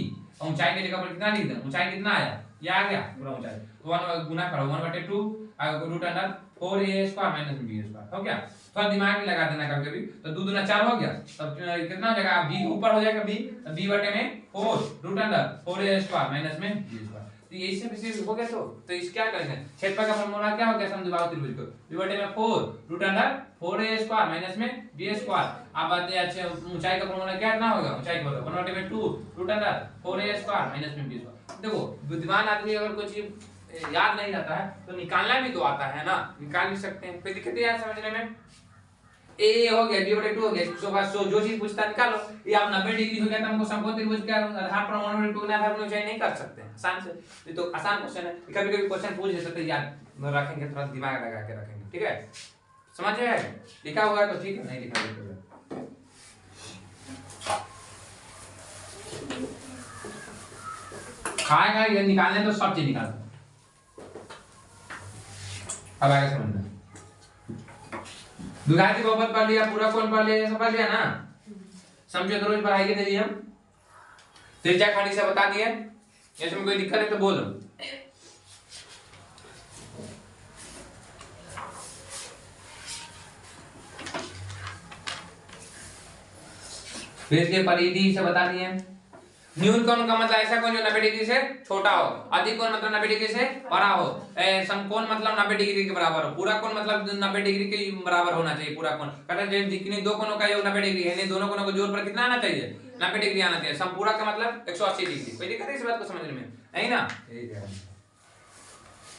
ऊंचाई की जगह पर कितना लिख दें, ऊंचाई कितना आया, ये आ गया पूरा ऊंचाई, तो 1 गुना करो 1/2 √4a² माइनस b स्क्वायर हो गया। थोड़ा दिमाग में लगा देना कभी कभी, तो 2 दूना 4 हो गया, तब कितना हो जाएगा b ऊपर हो जाएगा b, तो b बटे में 4 √4a² माइनस में b स्क्वायर। तो ये इससे वैसे हो गया। तो इस क्या करेंगे, क्षेत्रफल का फॉर्मूला क्या हो गया समद्विबाहु त्रिभुज को b बटे में 4 √4a² माइनस में b स्क्वायर। अब बात है अच्छा ऊंचाई का फॉर्मूला क्या ना होगा, ऊंचाई का 1/2 √4a² माइनस में b स्क्वायर। देखो बुद्धिमान आदमी अगर कुछ याद नहीं रहता है तो निकालना भी तो आता है ना, निकाल भी सकते हैं। कोई दिक्कत है समझने में? ए हो गया b/2 हो गया, इसके बाद जो चीज पूछता निकालो। ये आप 90 डिग्री हो गया तो हमको समकोण त्रिभुज के आधार पर 1/2 गुना आधार गुना ऊंचाई नहीं कर सकते हैं आसान से। ये तो आसान क्वेश्चन है, कभी कभी क्वेश्चन पूछ देते तो याद रखेंगे, थोड़ा दिमाग लगा के रखेंगे, ठीक है। समझ में आया? लिखा हुआ है तो ठीक है, नहीं लिखा हुआ खाएगा ये निकालने तो सब चीज निकाल। अब आएगा समझ में। द्विघाती बहुपद पढ़ लिया, पूरा कोण पढ़ लिया, ये सब पढ़ लिया ना। समझो तो रोज पढ़ाई के दे दिए हम, त्रिज्या खाली से बता दिए। इसमें कोई दिक्कत है तो बोलो। फिर के परिधि से बता दिए। न्यून कोण का मतलब ऐसा कोण जो 90 डिग्री से छोटा हो, अधिक कोण मतलब 90 डिग्री से बड़ा हो, समकोण मतलब 90 डिग्री के बराबर हो, पूरा कोण मतलब 90 डिग्री के बराबर होना चाहिए पूरा कोण। कहते हैं जितने दो कोणों का योग 90 डिग्री है, दोनों कोणों को जोड़ पर कितना आना चाहिए 90 डिग्री आना चाहिए। समपूरक का मतलब 180 डिग्री। कोई दिक्कत है इस बात को समझने में? नहीं ना।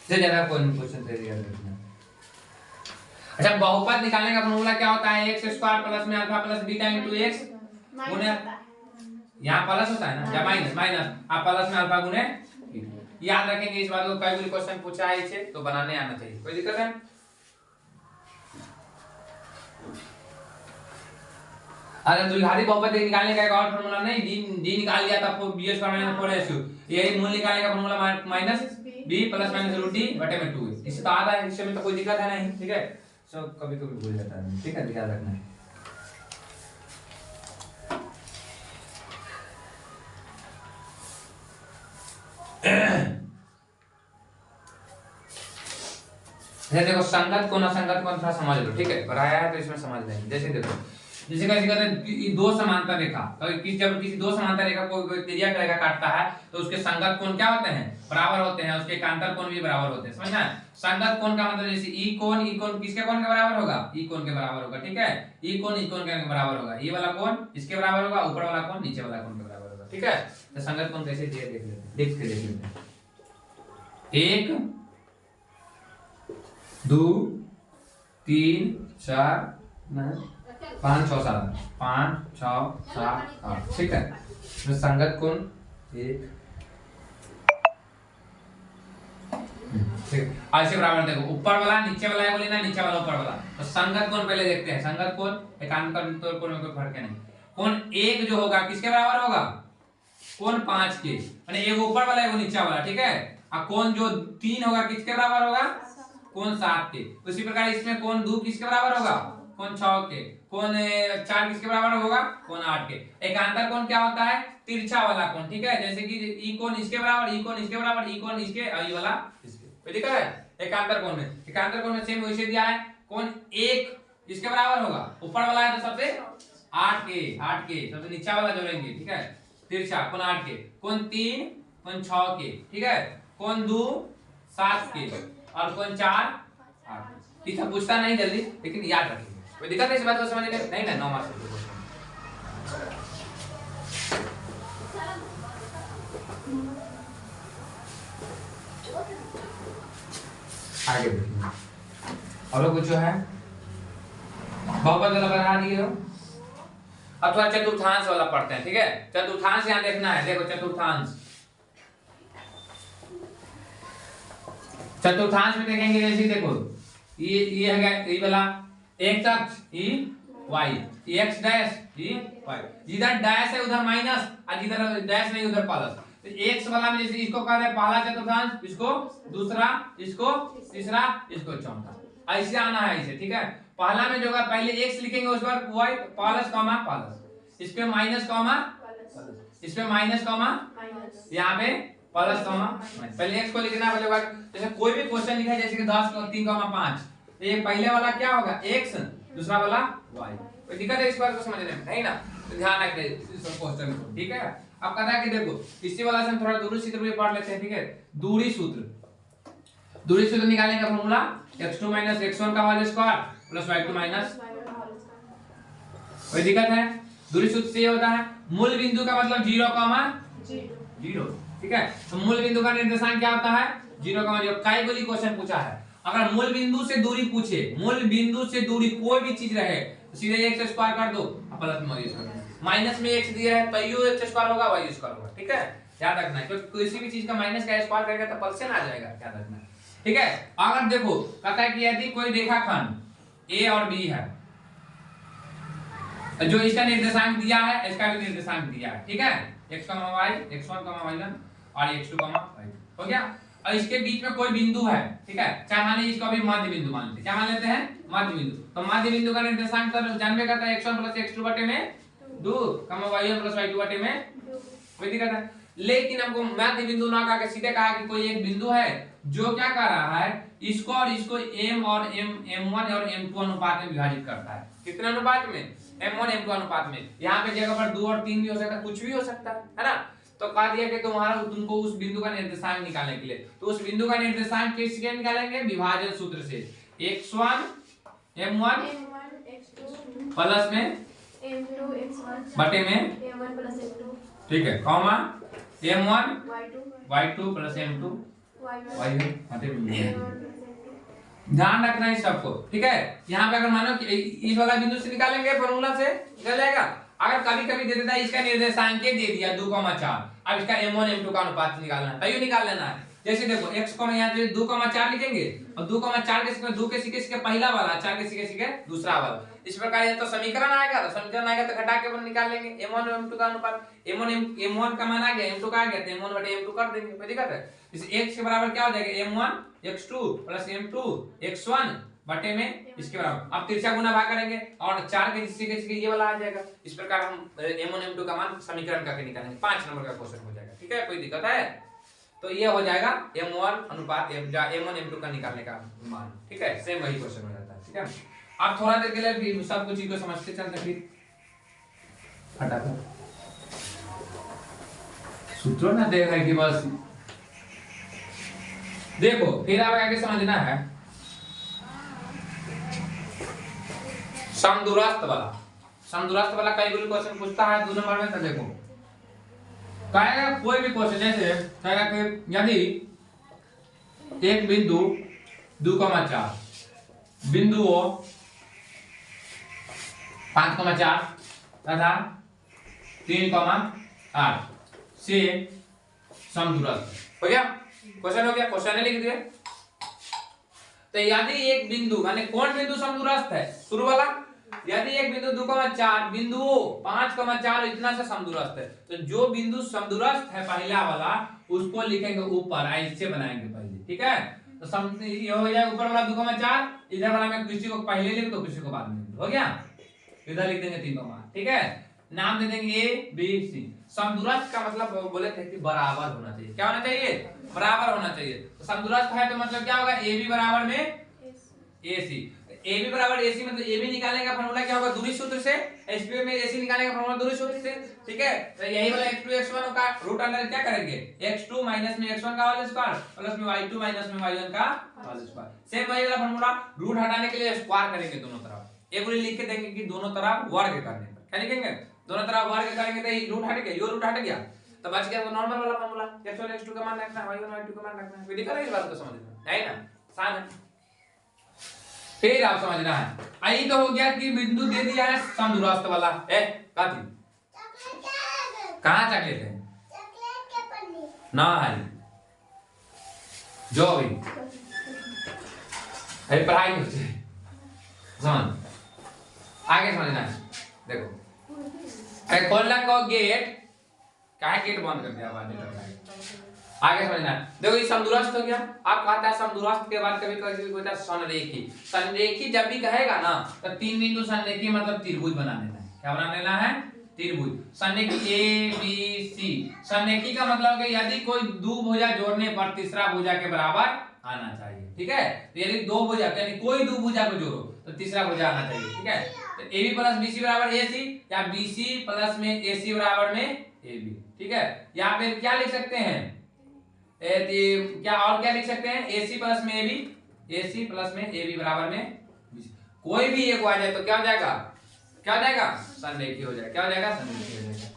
इससे ज्यादा कोई क्वेश्चन दे दिया। अच्छा बहुपद निकालने का फॉर्मूला क्या होता है, x स्क्वायर प्लस में alpha plus beta into x गुणे, यहाँ प्लस होता है ना या माइनस, आप प्लस में अल्फा गुने। याद रखेंगे इस बात को, कई बार क्वेश्चन पूछा है इसे तो बनाने आना चाहिए। कोई दिक्कत है? अगर द्विघाती बहुपद निकालने का एक और फॉर्मूला नहीं, d निकाल लिया था b² माइनस 4ac, यही मूल निकालने का formula minus b plus minus √d बटे में 2 इससे तो आता है, इससे में तो कोई दिक्कत है नहीं, ठीक है। सो कभी कभी भूल जाता है, ठीक है, याद रखना है। देखो संगत कोण असंगत कोण थोड़ा समझ लो, ठीक है, पढ़ाया है तो इसमें समझ लेंगे। जैसे देखो जैसे कैसे कहते हैं दो समांतर रेखा, जब किसी दो समांतर रेखा को तिर्यक रेखा काटता है तो उसके संगत कोण क्या होते हैं, बराबर होते हैं, उसके एकांतर कोण भी बराबर होते हैं, समझना है। संगत कोण का मतलब जैसे ई कोण किसके कोण के बराबर होगा, ई कोण के बराबर होगा, ठीक है। ई कोण के बराबर होगा, ये वाला कोण इसके बराबर होगा, ऊपर वाला कोण नीचे वाला कोण के बराबर होगा, ठीक है। तो संगत कोण कैसे दिए देख लेते हैं, देख लेते हैं। 1 2 3 4 5 6 7 5 6 7 8, ठीक है। तो संगत कोण 1 ठीक, ऐसे बराबर देखो, ऊपर वाला नीचे वाला है बोले ना, नीचे वाला ऊपर वाला। तो संगत कोण पहले देखते हैं, संगत कोण एकांतर कोण में कोई फर्क नहीं। कोण 1 जो होगा किसके बराबर होगा, कोण 5 के, माने एक ऊपर वाला एक नीचे वाला, ठीक है। और कोण जो 3 होगा किसके बराबर होगा, कोण 7 के। उसी प्रकार इसमें कोण 2 किसके बराबर होगा, कोण 6 के। कोण 4 किसके बराबर होगा, कोण 8 के। एकांतर कोण क्या होता है, तिरछा वाला कोण, ठीक है। जैसे कि ई कोण इसके बराबर, ई कोण इसके बराबर, ई कोण इसके और ई वाला इसके, कोई दिक्कत है। एकांतर कोण में सेम वैसे दिया है, कोण 1 इसके बराबर होगा, ऊपर वाला है तो सबसे 8 के सबसे नीचे वाला जोड़ेंगे, ठीक है। तिरछा कोण 8 के, कोण 3 कोण 6 के, ठीक है। कोण 2 7 के और कोण 4 8। ये सब पूछता नहीं जल्दी, लेकिन याद रखिए, कोई दिक्कत है इस बात को समझने में, नहीं ना 9 मार्क्स के क्वेश्चन। आगे देखिए, और कुछ जो है बहुपद वाला बना दिए हो। अब थोड़ा चतुर्थांश वाला पढ़ते हैं, ठीक है। चतुर्थांश यहाँ देखना है, देखो चतुर्थांश में देखेंगे, जैसे देखो ये है ये वाला x अक्ष ई y, x डैश ई y, जिधर डैश है उधर माइनस और जिधर डैश नहीं उधर प्लस। तो x वाला में जैसे इसको कहते हैं पहला चतुर्थांश, इसको दूसरा, इसको तीसरा, इसको चौथा, ऐसे आना है ऐसे, ठीक है। पहला में जो होगा पहले x लिखेंगे, उसके बाद y प्लस कॉमा प्लस, इस पे माइनस कॉमा प्लस, इस पे माइनस कॉमा माइनस, यहाँ पे प्लस कॉमा माइनस। पहले x को लिखना है, पहले जैसे कोई भी क्वेश्चन लिखा है, जैसे कि 10 को 3,5, तो ये पहले वाला क्या होगा x, दूसरा वाला y। कोई दिक्कत है इस बात को समझने में, नहीं ना। तो ध्यान रखना इस क्वेश्चन को, ठीक है। अब कहता है कि देखो इसी वाला से हम थोड़ा दूरी सूत्र भी पढ़ लेते हैं, ठीक है। दूरी सूत्र निकालने का फॉर्मूला x2 - x1 का whole square plus y2 minus, कोई दिक्कत है। दूरी सूत्र से ये होता है मूल बिंदु का मतलब 0, ठीक है। तो मूल बिंदु का निर्देशांक क्या होता है, 0, कई गोली क्वेश्चन पूछा है। अगर मूल बिंदु से दूरी पूछे, मूल बिंदु से दूरी कोई भी चीज रहे तो सीधे x स्क्वायर कर दो, प्लस में y स्क्वायर, माइनस में x दिया है तो यू x स्क्वायर होगा, y स्क्वायर होगा, ठीक है। याद रखना है, क्योंकि किसी भी चीज का माइनस का स्क्वायर करेगा तो प्लस से आ जाएगा, याद रखना है, ठीक है। अगर देखो कहता है कि यदि कोई रेखाखंड a और b है, जो इसका निर्देशांक दिया है, इसका भी निर्देशांक दिया है, ठीक है। x, y, x1, y1 और x2, y हो गया। और इसके बीच में कोई बिंदु है, ठीक है। चाहे मान लीजिए इसको अभी मध्य बिंदु मान लेते हैं, क्या मान लेते हैं, मध्य बिंदु। तो मध्य बिंदु का निर्देशांक तो जानबे करता है x1 + x2 बटे में 2, y1 + y2 बटे में 2, कोई दिक्कत है। लेकिन हमको मध्य बिंदु ना कहा के सीधे कहा कि कोई एक बिंदु है जो क्या कर रहा है, इसको और इसको m और m1 और m2 अनुपात में विभाजित करता है। कितने अनुपात में, m1 m2 अनुपात में। यहाँ पे जगह पर 2 और 3 भी हो सकता है, कुछ भी हो सकता है ना। तो कहा दिया कि तुम्हारा तुमको उस बिंदु का निर्देशांक निकालने के लिए, तो उस बिंदु का निर्देशांक किससे निकालेंगे, विभाजन सूत्र से। x1 m1 प्लस में m2 x1 बटे में m1 + m2, ठीक है, comma m1 y2 plus m2 y1 बटे में। ध्यान रखना है सबको, ठीक है। यहाँ पे अगर मानो कि इस वाला बिंदु से निकालेंगे, फॉर्मूला से निकल जाएगा। अगर कभी कभी दे देता है इसका निर्देशांक दे दिया 2,4, अब इसका m1 m2 का अनुपात निकालना है, तभी निकाल लेना है। जैसे देखो x को मैं यहाँ 2,4 लिखेंगे और 2,4 के 2 के सीखे पहला वाला, 4 के सीखे दूसरा वाला, इस प्रकार ये तो समीकरण आएगा, तो समीकरण आएगा तो घटा के अपन निकाल लेंगे m1 m2 का अनुपात। m1 का मान आ गया, m2 का आ गया, तो m1 बटे m2 कर देंगे, कोई दिक्कत है। इस x के बराबर क्या हो जाएगा, m1 x2 plus m2 x1 बटे में इसके बराबर। अब तिरछा गुना भाग करेंगे और 4 के सीखे ये वाला आ जाएगा। इस प्रकार हम m1 m2 का मान समीकरण करके निकालेंगे, 5 नंबर का क्वेश्चन हो जाएगा, ठीक है। कोई दिक्कत है तो ये हो जाएगा m1 अनुपात m1 m2 का निकालने का मान, ठीक है। सेम वही क्वेश्चन हो जाता है, ठीक है। अब थोड़ा देर के लिए भी सब कुछ को समझते चलते फिर फटाफट सूत्रों ना देखा कि बस देखो फिर आप आगे समझना है समदूरस्थ वाला कई गुली क्वेश्चन पूछता है 2 नंबर में। तो देखो कहेगा कोई भी क्वेश्चन जैसे कहेगा कि यदि एक बिंदु 2,4 बिंदुओं 5,4 तथा 3,8 से समदूरस्थ हो गया। क्वेश्चन हो गया, क्वेश्चन लिख दिए। तो यदि एक बिंदु माने कौन बिंदु समदूरस्थ है शुरू वाला, यदि एक बिंदु 2,4 बिंदुओं 5,4 इतना से समदूरस्थ है, तो जो बिंदु समदूरस्थ है पहला वाला उसको लिखेंगे ऊपर, ऐसे बनाएंगे पहले, ठीक है। तो ये हो जाए ऊपर वाला 2,4, इधर वाला में किसी को पहले लिख दो किसी को बाद में लिख दो, हो गया। इधर लिख देंगे 3, ठीक है। नाम दे देंगे ए बी सी। समदूरस्थ का मतलब बोले थे कि बराबर होना चाहिए। क्या होना चाहिए? बराबर होना चाहिए। तो समदूरस्थ है तो मतलब क्या होगा? ए बी बराबर में ए सी। ए बी बराबर ए सी मतलब ए बी निकालने का फॉर्मूला क्या होगा? दूरी सूत्र से। एच पी में ए सी निकालने का फॉर्मूला दूरी सूत्र से, ठीक है। तो यही वाला x2 x1 का रूट अंडर क्या करेंगे? x2 माइनस में x1 का होल स्क्वायर प्लस में y2 माइनस में y1 का होल स्क्वायर। सेम वही वाला फॉर्मूला, रूट हटाने के लिए स्क्वायर करेंगे दोनों तरफ। एक बोली लिख के देंगे कि दोनों तरफ वर्ग करने पर क्या लिखेंगे? दोनों तरफ वर्ग करेंगे तो ये रूट हट गया, ये रूट हट गया, तो बच गया वो नॉर्मल वाला फॉर्मूला। x1 x2 का मान रखना है, y1 y2 का मान रखना है। कोई दिक्कत है इस बात को समझना है ना? आसान है। फिर आप समझना है, आई तो हो गया कि बिंदु दे दिया है समदूरस्थ वाला। काती कहां चॉकलेट है? चॉकलेट के पन्नी ना है जो भी अरे पढ़ाई नहीं होती समझ। आगे समझना है, देखो खोलना को गेट, काहे गेट बंद कर दिया आवाज नहीं लग रहा है। आगे समझना है, देखो ये समदूरस्थ हो गया। आप कहता है समदूरस्थ के बाद कभी कभी होता है संरेखी। संरेखी जब भी कहेगा ना तो 3 बिंदु संरेखी मतलब त्रिभुज बना लेना है। क्या बना लेना है? त्रिभुज। संरेखी ए बी सी। संरेखी का मतलब है यदि कोई दो भुजा जोड़ने पर तीसरा भुजा के बराबर आना चाहिए, ठीक है। तो यदि दो भुजा यानी कोई दो भुजा को जोड़ो तो तीसरा भुजा आना चाहिए, ठीक है। तो AB प्लस BC बराबर AC या BC प्लस में AC बराबर में AB, ठीक है। यहाँ पे क्या लिख सकते हैं? क्या और क्या लिख सकते हैं? AC प्लस में AB, AC प्लस में AB बराबर में BC। कोई भी एक आ जाए तो क्या हो जाएगा? क्या हो जाएगा? संरेखी हो जाएगा। क्या हो जाएगा? संरेखी हो जाएगा।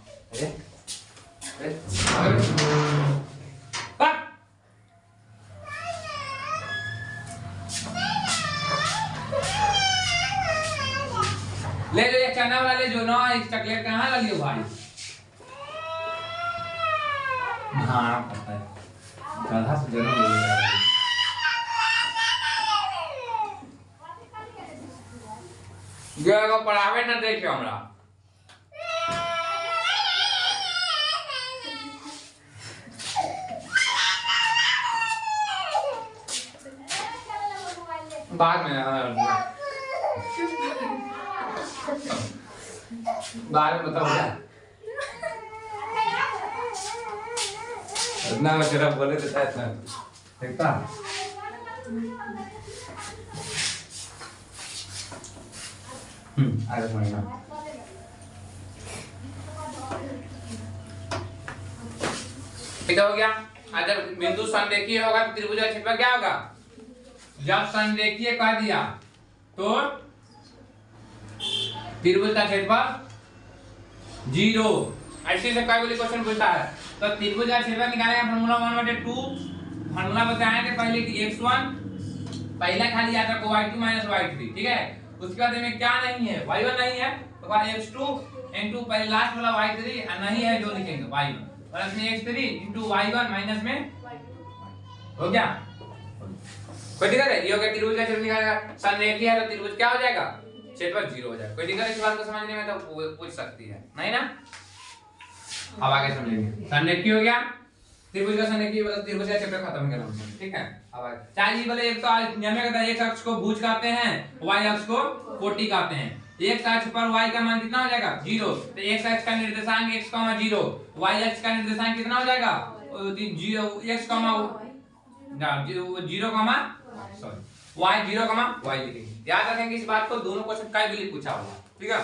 ले लो ये चना वाला ले जो ना, एक चॉकलेट कहाँ लगी हो भाई? हाँ पता है, गधा से जरूर मिलेगा। जो पढ़ावे ना देखियो हमरा। बाद में बताओ क्या इतना जरा बोले देता है इतना देखता। आगे समझना, ठीक हो गया। अगर बिंदु संरेखीय होगा तो त्रिभुज का क्षेत्रफल क्या होगा? जब संरेखीय कह दिया तो त्रिभुज का क्षेत्रफल 0। ऐसे से कई वाली क्वेश्चन पूछता है तो त्रिभुज का क्षेत्रफल निकालने का फार्मूला 1/2 फार्मूला बताएंगे पहले कि x1 पहला खाली याद रखो y2 y3, ठीक है। उसके बाद में क्या नहीं है? y1 नहीं है तो बाद x2 into पहले लास्ट वाला y3 नहीं है जो लिखेंगे y1 प्लस में x3 into y1 माइनस में हो गया। कोई दिक्कत है? ये हो गया त्रिभुज का क्षेत्रफल निकालने का। संरेखीय है तो त्रिभुज क्या हो जाएगा? क्षेत्रफल 0 हो जाएगा। कोई दिक्कत इस बात को समझने में? तो पूछ सकती है नहीं ना। अब आगे समझेंगे। संरेखीय हो गया, त्रिभुज का संरेखीय मतलब त्रिभुज का क्षेत्रफल खत्म कर रहा हूं, ठीक है। अब आगे चाहिए बोले एक तो नियम कहता है x अक्ष को भुज कहते हैं, y अक्ष को कोटि कहते हैं। x अक्ष पर y का मान कितना हो जाएगा? 0। तो x अक्ष का निर्देशांक x, 0, y अक्ष का निर्देशांक कितना हो जाएगा? 0 x, 0, 0, सॉरी y0, y लिखेंगे। याद रखेंगे इस बात को, दोनों क्वेश्चन कई बार पूछा हुआ, ठीक है।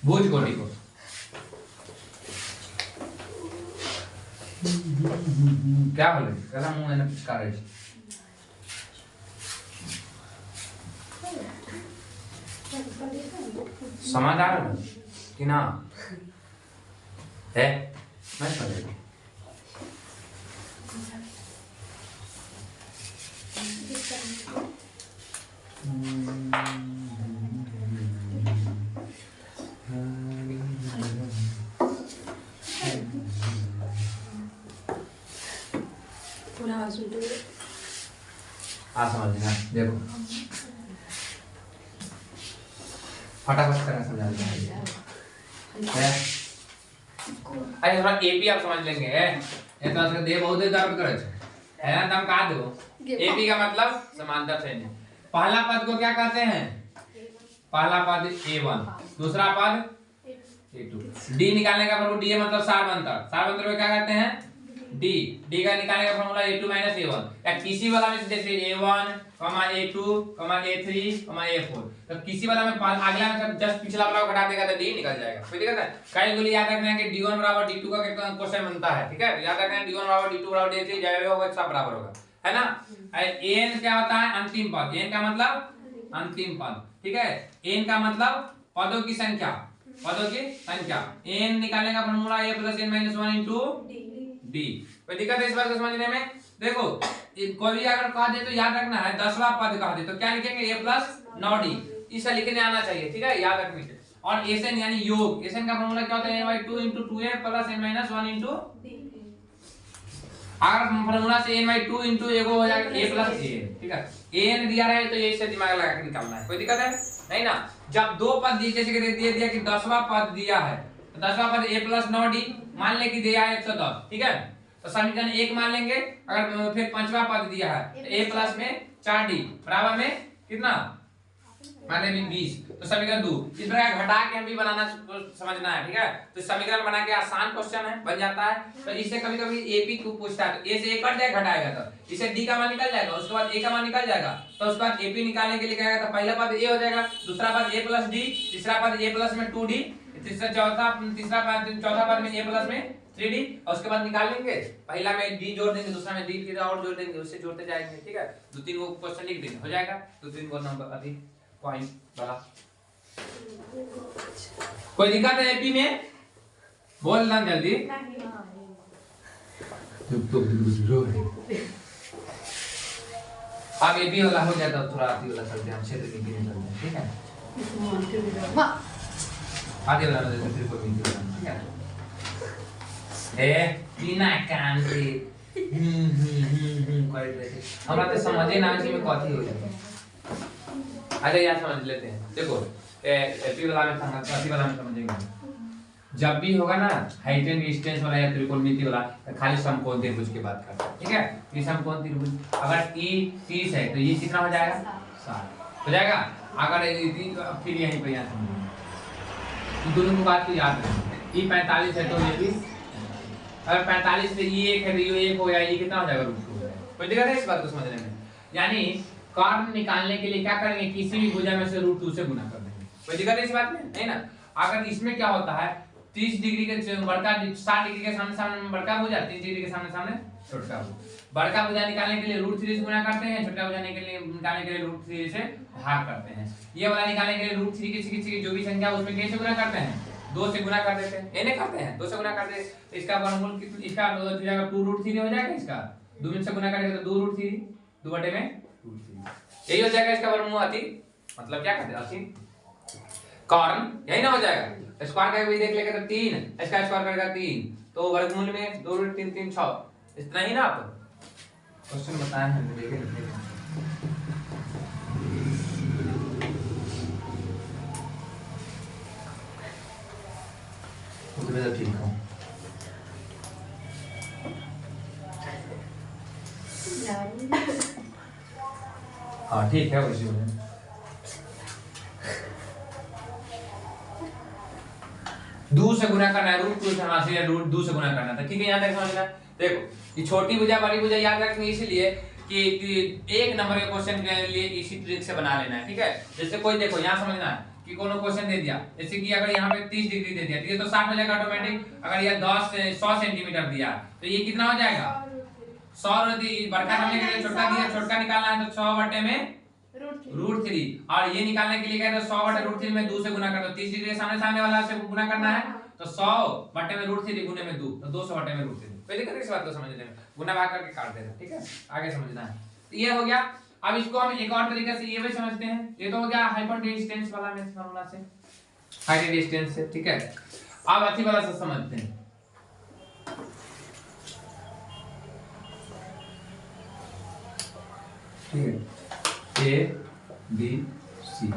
भुज कोटि को क्या बोले, कैसा मुंह है ना पिचका रहे समझ आ रहा कि ना है, मैं समझ समझना, देखो फटाफट करना समझा देंगे। अरे थोड़ा एपी आप समझ लेंगे, ये तो असर दे बहुत दर्द करे है ना, तुम कहा दो एपी का मतलब समांतर श्रेणी। पहला पद को क्या कहते हैं, पहला पद a1, दूसरा पद a2। डी निकालने का फॉर्मूला, डी मतलब सारवंतर, सारवंतर में क्या कहते हैं डी, डी का निकालने का फॉर्मूला a2 a1। या किसी वाला में जैसे a1, a2, a3, a4, तो किसी वाला में अगला में जस्ट पिछला वाला को घटा देगा तो डी निकल जाएगा, कोई दिक्कत है। कई गोली याद रखना है कि d1 बराबर d2 का क्वेश्चन बनता है, ठीक है। याद रखना है d1 बराबर d2 बराबर d3 जाएगा वो सब बराबर होगा, है ना। n क्या होता है, अंतिम पद, n का मतलब अंतिम पद, ठीक है। n का मतलब पदों की संख्या, पदों की संख्या। n निकालने का formula a + n - 1 into d। कोई दिक्कत है इस बात को समझने में। देखो कोई भी अगर कह दे तो याद रखना है 10वां पद कह दे तो क्या लिखेंगे a + 9d, इसे लिखने आना चाहिए, ठीक है, याद रखने से। और एसन यानी योग, एसन का फॉर्मूला क्या होता है n/2 * 2a + n - 1 इनटू, अगर फॉर्मूला से n/2 इनटू एगो हो जाएगा a + a, ठीक है। n दिया रहे तो ये से दिमाग लगा के निकालना है, कोई दिक्कत है नहीं ना। जब दो पद दिए, जैसे कि दे दिया कि 10वां पद दिया है तो 10वां पद a + 9d मान ले कि दिया है 110, ठीक है, तो समीकरण 1 मान लेंगे। अगर फिर 5वां पद दिया है तो a प्लस में 4d बराबर में कितना मान ले 20, तो समीकरण 2। इस प्रकार घटा के हम भी बनाना समझना है, ठीक है। तो समीकरण बना के आसान क्वेश्चन है, बन जाता है। तो इससे कभी कभी एपी को पूछता है तो a से a कट जाएगा, घटाएगा तो इसे d का मान निकल जाएगा, उसके बाद a का मान निकल जाएगा, तो उसके बाद एपी निकालने के लिए क्या आएगा, तो पहला पद a हो जाएगा, दूसरा पद a + d, तीसरा पद a + में 2d, तीसरा पद में a + में 3d, और उसके बाद निकाल लेंगे। पहला में d जोड़ देंगे, दूसरा में d फिर और जोड़ देंगे, उससे जोड़ते जाएंगे, ठीक है। दो तीन को क्वेश्चन लिख देंगे, हो जाएगा। दो तीन को नंबर अधिक पॉइंट वाला। कोई दिक्कत है एपी में, बोलना जल्दी। अब एपी वाला हो जाता है, थोड़ा आती वाला करते हैं हम, क्षेत्र के लिए निकलते हैं, ठीक है। आगे वाला फिर कोई नहीं, ठीक है। ए बिना कान से कर देते हमरा तो समझे ना आवे में कथी हो जाए। अरे यार समझ लेते हैं, देखो एपी वाला में कथी वाला में समझेंगे। जब भी होगा ना हाइट एंड डिस्टेंस वाला या त्रिकोणमिति वाला, खाली समकोण त्रिभुज की बात करते हैं, ठीक है। ये समकोण त्रिभुज अगर e 30 है तो ये कितना हो जाएगा 60 हो जाएगा। अगर फिर यहीं पे यहाँ समझेंगे दोनों को बात को याद रखें। e 45 है तो ये भी, अगर 45 से e 1 है तो ये 1 हो गया, ये कितना हो जाएगा √2 हो जाएगा। कोई दिक्कत है इस बात को समझने में। यानी कर्ण निकालने के लिए क्या करेंगे, किसी भी भुजा में से √2 से गुना कर देंगे। कोई दिक्कत है इस बात में नहीं ना। अगर इसमें क्या होता है 30 डिग्री के बड़का 60 डिग्री के सामने सामने बड़का भुजा, 30 डिग्री के सामने सामने छोटा भुजा। बड़का भुजा निकालने के लिए √3 से गुना करते हैं, छोटा भुजा निकालने के लिए √3 से भाग करते हैं। ये वाला निकालने के लिए √3 की जो भी संख्या उसमें कैसे गुना करते हैं, 2 से गुना कर देते हैं, एने करते हैं 2 से गुना करते हैं। तो इसका वर्गमूल कितना, इसका हो जाएगा 2√3 हो जाएगा। इसका 2 से गुना करेंगे तो 2√3, 2 में √3 यही हो जाएगा इसका वर्गमूल। अति मतलब क्या कहते हैं अति कर्ण, यही ना हो जाएगा। स्क्वायर करके भी देख लेंगे तो 3, इसका स्क्वायर करेगा 3, तो वर्गमूल में 2 3 3 6, इतना ही ना। आप क्वेश्चन बताए हैं देखें उसमें तो ठीक हूँ। हाँ ठीक है उसी में 2 से गुना करना है, √2 से हाँ से √2 से गुना करना था, ठीक है। याद रखना। देखो ये छोटी भुजा बड़ी भुजा याद रखनी इसलिए कि एक नंबर के क्वेश्चन के लिए इसी ट्रिक से बना लेना है, ठीक है। जैसे कोई देखो यहाँ समझना है कि कोनो क्वेश्चन दे दिया, जैसे कि अगर यहाँ पे 30 डिग्री दे दिया तो ये तो 60 हो जाएगा ऑटोमेटिक। अगर ये 100 सेंटीमीटर दिया तो ये कितना हो जाएगा 100। बड़का करने के लिए छोटा दिया, छोटा निकालना है तो 100 बटे में √3, और ये निकालने के लिए क्या है तो 100 बटे √3 में 2 से गुना कर दो। 30 डिग्री सामने सामने वाला से गुना करना है तो 100 बटे में √3 गुने में 2 तो 200 बटे में √3। पहले करके इस बात को समझने में गुना भाग करके काट देना, ठीक है। आगे समझना है तो ये हो गया। अब इसको हम एक और तरीके से ये भी समझते हैं। ये तो हो गया हाइपर रेजिस्टेंस वाला में फार्मूला से, हाई रेजिस्टेंस से, ठीक है। अब अति वाला से समझते हैं। ठीक है, ए बी सी।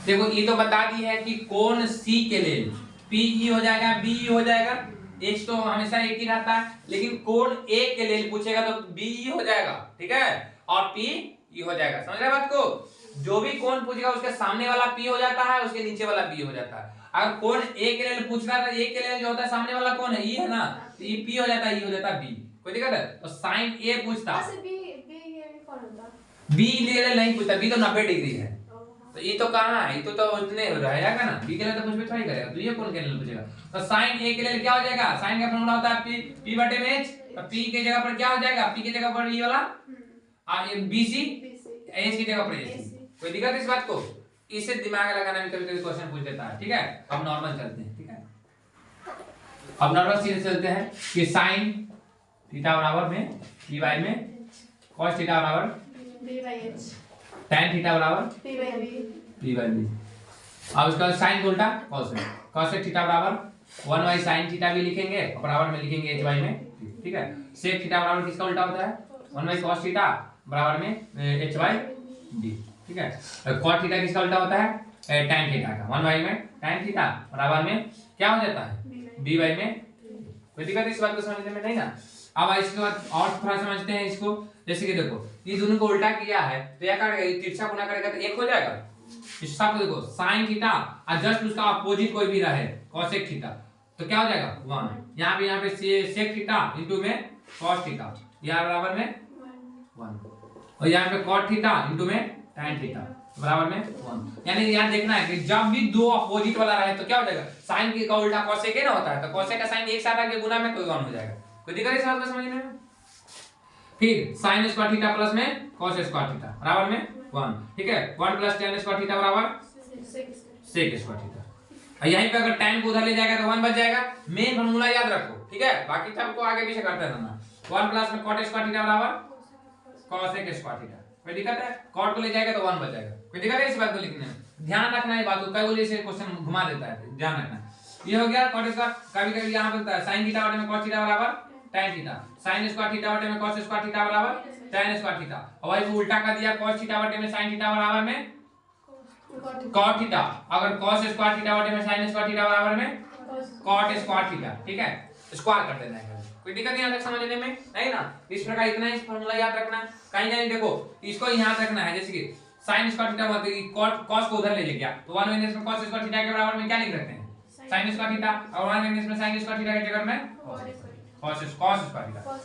देखो ये तो बता दी है कि कोण सी के लिए पीई हो जाएगा, बीई हो जाएगा। एच तो हमेशा एक ही रहता है, लेकिन कोण ए के लिए पूछेगा तो बीई हो जाएगा, ठीक है, और पी ई हो जाएगा। समझ रहे बात को? जो भी कोण पूछेगा उसके सामने वाला पी हो जाता है, उसके नीचे वाला बी हो जाता है। अगर कोण ए के लिए पूछ रहा है, ए के लिए जो होता है सामने वाला कौन है, ई है ना, तो ई पी हो जाता है, ई हो जाता है बी। कोई दिक्कत है? तो साइन ए पूछता, बी ले नहीं पूछता, बी तो 90 डिग्री है। तो ये तो कहां है, ये तो इतने हो रहेगा ना, बी के लिए तो कुछ भी थोड़ी करेगा, तो ये कोण के लिए पूछेगा। तो साइन ए के लिए क्या हो जाएगा, साइन का फॉर्मूला होता है पी पी बटे में एच। तो पी के जगह पर क्या हो जाएगा, पी की जगह पर ये वाला बीसी, एच की जगह पर एसी। कोई दिक्कत है इस बात को? इसे दिमाग लगाना भी कभी-कभी क्वेश्चन पूछ देता है, ठीक है। अब नॉर्मल चलते हैं, ठीक है। अब नॉर्मल सीधे चलते हैं कि sin थीटा बराबर में p बाय में cos थीटा बराबर b by h, tan theta बराबर p बाय b। अब इसका sin उल्टा cos है, cos थीटा बराबर 1 बाय sin थीटा भी लिखेंगे और बराबर में लिखेंगे h बाय में, ठीक है। sec थीटा बराबर किसका उल्टा होता है, 1 बाय cos थीटा बराबर में h बाय d, ठीक है। cot थीटा किसका उल्टा होता है, tan थीटा का, 1 बाय में tan थीटा बराबर में क्या हो जाता है, b बाय में। कोई दिक्कत इस बात को समझने में नहीं ना। अब इसके बाद और थोड़ा समझते हैं इसको। जैसे कि देखो ये दोनों को उल्टा किया है तो क्या करेगा, ये तिरछा गुना करेगा तो एक हो जाएगा। इस हिसाब से देखो sin थीटा और जस्ट उसका अपोजिट कोई भी रहे cosec थीटा तो क्या हो जाएगा 1। यहाँ पे sec थीटा इनटू में cos थीटा, यहाँ बराबर में 1, और यहाँ पे cot थीटा इनटू में tan थीटा बराबर में 1। यानी यहाँ देखना है कि जब भी दो अपोजिट वाला रहे तो क्या हो जाएगा, साइन का उल्टा cosec है ना होता है, तो cosec का साइन एक साथ आके गुना में कोई 1 हो जाएगा। कोई दिक्कत है इस बात को समझने में? फिर sin स्क्वायर थीटा प्लस में cos स्क्वायर थीटा बराबर में 1, ठीक है। 1 प्लस tan स्क्वायर थीटा बराबर sec स्क्वायर थीटा। और यहीं पे अगर tan को उधर ले जाएगा तो 1 बच जाएगा। मेन फार्मूला याद रखो, ठीक है, बाकी सबको आगे पीछे करते रहना। 1 प्लस में cot स्क्वायर थीटा बराबर cosec स्क्वायर थीटा। कोई दिक्कत है, cot को ले जाएगा तो 1 बच जाएगा। कोई दिक्कत है इस बात को लिखने में? ध्यान रखना है बात को, कई बोले से क्वेश्चन घुमा देता है, ध्यान रखना। ये हो गया cot स्क्वायर। कभी-कभी यहां बनता है sin थीटा बटे में cos थीटा बराबर tan theta, sin square theta बटे में cos स्क्वायर थीटा बराबर tan स्क्वायर थीटा, और वही उल्टा कर दिया cos थीटा बटे में sin थीटा बराबर में cot थीटा। अगर cos स्क्वायर थीटा बटे में sin स्क्वायर थीटा बराबर में cot स्क्वायर थीटा, ठीक है, स्क्वायर कर देना है। कोई दिक्कत नहीं आता समझने में, नहीं ना। इस प्रकार इतना ही फार्मूला याद रखना है। कहीं देखो इसको यहां रखना है, जैसे कि sin स्क्वायर थीटा मतलब कि cos को उधर ले गया तो 1 माइनस में cos स्क्वायर थीटा के बराबर में क्या लिख सकते हैं, sin स्क्वायर थीटा, और 1 माइनस में sin स्क्वायर थीटा के जगह में cos स्क्वायर थीटा।